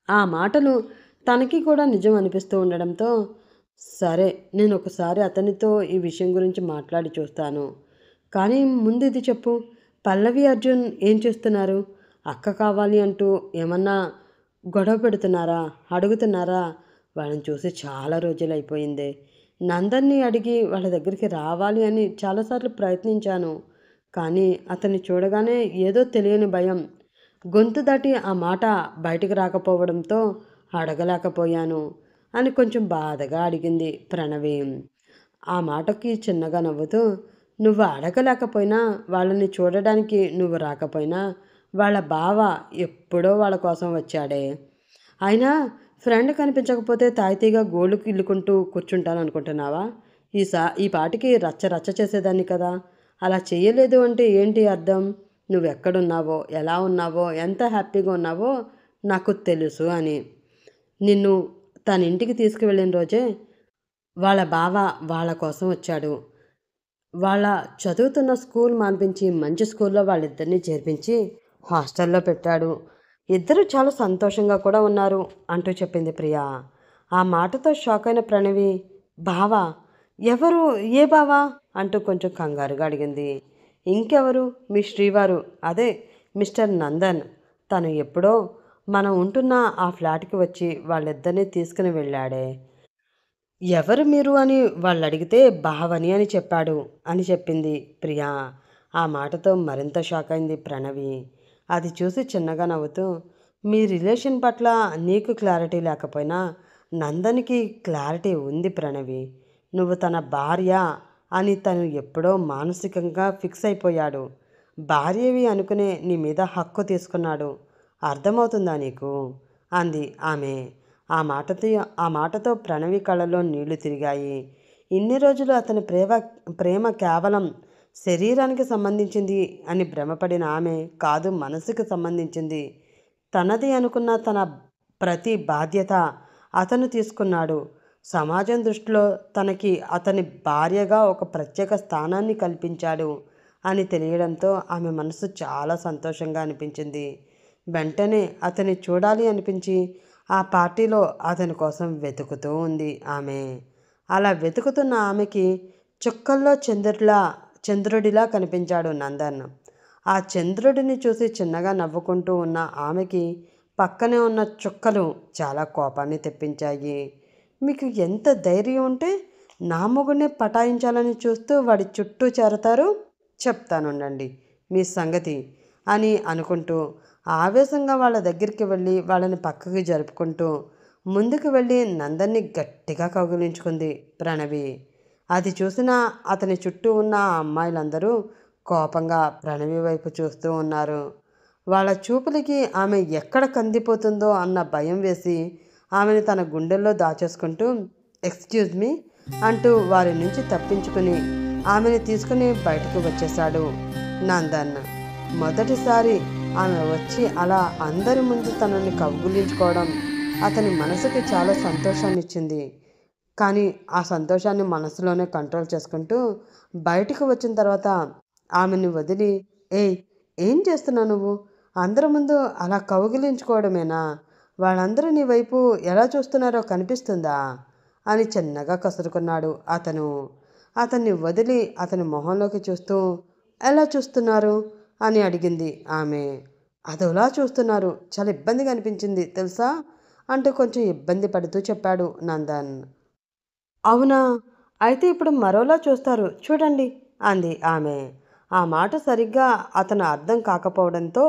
ఆ మాటలు తనకి కూడా నిజం అనిపిస్తూ ఉండడంతో, సరే నేను ఒకసారి అతనితో ఈ విషయం గురించి మాట్లాడి చూస్తాను. కానీ ముందు ఇది చెప్పు, పల్లవి అర్జున్ ఏం చేస్తున్నారు? అక్క కావాలి అంటూ ఏమన్నా గొడవ పెడుతున్నారా, అడుగుతున్నారా? వాళ్ళని చూసి చాలా రోజులు అయిపోయిందే. నందన్ని అడిగి వాళ్ళ దగ్గరికి రావాలి అని చాలాసార్లు ప్రయత్నించాను. కానీ అతన్ని చూడగానే ఏదో తెలియని భయం గొంతు దాటి ఆ మాట బయటికి రాకపోవడంతో అడగలేకపోయాను అని కొంచెం బాధగా అడిగింది ప్రణవి. ఆ మాటకి చిన్నగా నవ్వుతూ, నువ్వు అడగలేకపోయినా, వాళ్ళని చూడడానికి నువ్వు రాకపోయినా వాళ్ళ బావ ఎప్పుడో వాళ్ళ కోసం వచ్చాడే. అయినా ఫ్రెండ్ కనిపించకపోతే తాయితీగా గోళ్ళకు ఇల్లుకుంటూ కూర్చుంటాను అనుకుంటున్నావా? ఈ పాటికి రచ్చ రచ్చ చేసేదాన్ని కదా. అలా చేయలేదు అంటే ఏంటి అర్థం? నువ్వెక్కడున్నావో, ఎలా ఉన్నావో, ఎంత హ్యాపీగా ఉన్నావో నాకు తెలుసు అని. నిన్ను తన ఇంటికి తీసుకువెళ్ళిన రోజే వాళ్ళ బావ వాళ్ళ కోసం వచ్చాడు. వాళ్ళ చదువుతున్న స్కూల్ మాన్పించి మంచి స్కూల్లో వాళ్ళిద్దరినీ చేర్పించి హాస్టల్లో పెట్టాడు. ఇద్దరు చాలా సంతోషంగా కూడా ఉన్నారు అంటూ చెప్పింది ప్రియా. ఆ మాటతో షాక్ అయిన ప్రణవి, బావా? ఎవరు? ఏ బావా అంటూ కొంచెం కంగారుగా అడిగింది. ఇంకెవరు, మీ శ్రీవారు, అదే మిస్టర్ నందన్. తను ఎప్పుడో మనం ఉంటున్న ఆ ఫ్లాట్కి వచ్చి వాళ్ళిద్దరినీ తీసుకుని వెళ్ళాడే. ఎవరు మీరు అని వాళ్ళు అడిగితే బావని అని చెప్పాడు అని చెప్పింది ప్రియా. ఆ మాటతో మరింత షాక్ అయింది ప్రణవి. అది చూసి చిన్నగా నవ్వుతూ, మీ రిలేషన్ పట్ల నీకు క్లారిటీ లేకపోయినా నందనికి క్లారిటీ ఉంది ప్రణవి. నువ్వు తన భార్య అని తను ఎప్పుడో మానసికంగా ఫిక్స్ అయిపోయాడు. భార్యవి అనుకునే నీ మీద హక్కు తీసుకున్నాడు. అర్థమవుతుందా నీకు అంది ఆమె. ఆ మాటతో ప్రణవి కళ్ళలో నీళ్లు తిరిగాయి. ఇన్ని రోజులు అతని ప్రేమ కేవలం శరీరానికి సంబంధించింది అని భ్రమపడిన ఆమె కాదు, మనసుకు సంబంధించింది. తనది అనుకున్న తన ప్రతి బాధ్యత అతను తీసుకున్నాడు. సమాజం దృష్టిలో తనకి అతని భార్యగా ఒక ప్రత్యేక స్థానాన్ని కల్పించాడు అని తెలియడంతో ఆమె మనసు చాలా సంతోషంగా అనిపించింది. వెంటనే అతన్ని చూడాలి అనిపించి ఆ పార్టీలో అతని కోసం వెతుకుతూ ఉంది ఆమె. అలా వెతుకుతున్న ఆమెకి చుక్కల్లో చంద్రుడిలా కనిపించాడు నందన్. ఆ చంద్రుడిని చూసి చిన్నగా నవ్వుకుంటూ ఉన్న ఆమెకి పక్కనే ఉన్న చుక్కలు చాలా కోపాన్ని తెప్పించాయి. మీకు ఎంత ధైర్యం ఉంటే నా మొగుడిని పటాయించాలని చూస్తూ వాడి చుట్టూ చేరతారు చెప్తానుండండి మీ సంగతి అని అనుకుంటూ ఆవేశంగా వాళ్ళ దగ్గరికి వెళ్ళి వాళ్ళని పక్కకి జరుపుకుంటూ ముందుకు వెళ్ళి నందన్ని గట్టిగా కౌగిలించుకుంది ప్రణవి. అది చూసిన అతని చుట్టూ ఉన్న ఆ అమ్మాయిలందరూ కోపంగా ప్రణవి వైపు చూస్తూ ఉన్నారు. వాళ్ళ చూపులకి ఆమె ఎక్కడ కందిపోతుందో అన్న భయం వేసి ఆమెను తన గుండెల్లో దాచేసుకుంటూ ఎక్స్క్యూజ్ మీ అంటూ వారి నుంచి తప్పించుకుని ఆమెను తీసుకుని బయటకు వచ్చేశాడు నందన్. మొదటిసారి ఆమె వచ్చి అలా అందరి ముందు తనని కౌగులించుకోవడం అతని మనసుకి చాలా సంతోషాన్ని ఇచ్చింది. కానీ ఆ సంతోషాన్ని మనసులోనే కంట్రోల్ చేసుకుంటూ బయటకు వచ్చిన తర్వాత ఆమెని వదిలి, ఏయ్ ఏం చేస్తున్నావు నువ్వు? అందరి ముందు అలా కౌగిలించుకోవడమేనా? వాళ్ళందరూ నీ వైపు ఎలా చూస్తున్నారో కనిపిస్తుందా అని చిన్నగా కసురుకున్నాడు అతను. అతన్ని వదిలి అతని మొహంలోకి చూస్తూ, ఎలా చూస్తున్నారు అని అడిగింది ఆమె. అదోలా చూస్తున్నారు, చాలా ఇబ్బందిగా అనిపించింది తెలుసా అంటూ కొంచెం ఇబ్బంది పడుతూ చెప్పాడు నందన్. అవునా, అయితే ఇప్పుడు మరోలా చూస్తారు చూడండి అంది ఆమె. ఆ మాట సరిగ్గా అతను అర్థం కాకపోవడంతో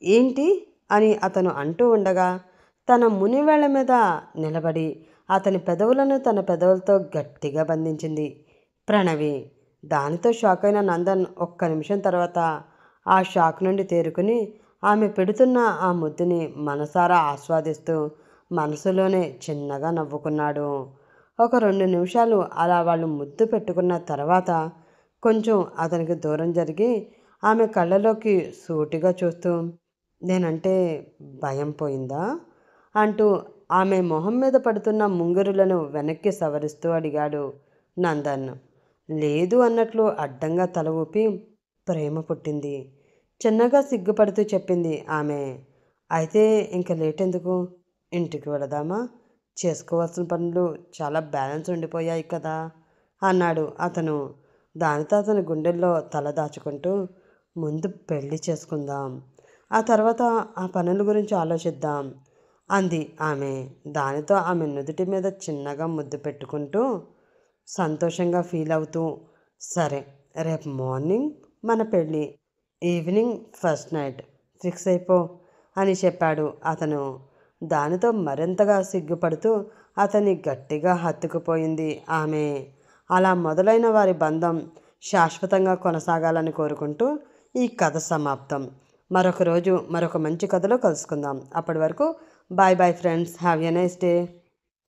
ఏంటి అని అతను అంటూ ఉండగా తన మునివేళ్ల మీద నిలబడి అతని పెదవులను తన పెదవులతో గట్టిగా బంధించింది ప్రణవి. దానితో షాక్ అయిన నందన్ ఒక్క నిమిషం తర్వాత ఆ షాక్ నుండి తేరుకుని ఆమె పెడుతున్న ఆ ముద్దుని మనసారా ఆస్వాదిస్తూ మనసులోనే చిన్నగా నవ్వుకున్నాడు. ఒక 2 నిమిషాలు అలా వాళ్ళు ముద్దు పెట్టుకున్న తర్వాత కొంచెం అతనికి దూరం జరిగి ఆమె కళ్ళలోకి సూటిగా చూస్తూ, నేనంటే భయం పోయిందా అంటూ ఆమె మొహం మీద పడుతున్న ముంగురులను వెనక్కి సవరిస్తూ అడిగాడు నందన్. లేదు అన్నట్లు అడ్డంగా తల ఊపి, ప్రేమ పుట్టింది చిన్నగా సిగ్గుపడుతూ చెప్పింది ఆమె. అయితే ఇంక లేటెందుకు, ఇంటికి వెళదామా? చేసుకోవాల్సిన పనులు చాలా బ్యాలెన్స్ ఉండిపోయాయి కదా అన్నాడు అతను. దానితో అతని గుండెల్లో తల దాచుకుంటూ, ముందు పెళ్లి చేసుకుందాం, ఆ తర్వాత ఆ పనుల గురించి ఆలోచిద్దాం అంది ఆమె. దానితో ఆమె నుదుటి మీద చిన్నగా ముద్దు పెట్టుకుంటూ సంతోషంగా ఫీల్ అవుతూ, సరే రేపు మార్నింగ్ మన పెళ్ళి, ఈవినింగ్ ఫస్ట్ నైట్ ఫిక్స్ అయిపో అని చెప్పాడు అతను. దానితో మరింతగా సిగ్గుపడుతూ అతన్ని గట్టిగా హత్తుకుపోయింది ఆమె. అలా మొదలైన వారి బంధం శాశ్వతంగా కొనసాగాలని కోరుకుంటూ ఈ కథ సమాప్తం. మరొక రోజు మరొక మంచి కథలో కలుసుకుందాం. అప్పటి వరకు bye bye friends, have a nice day.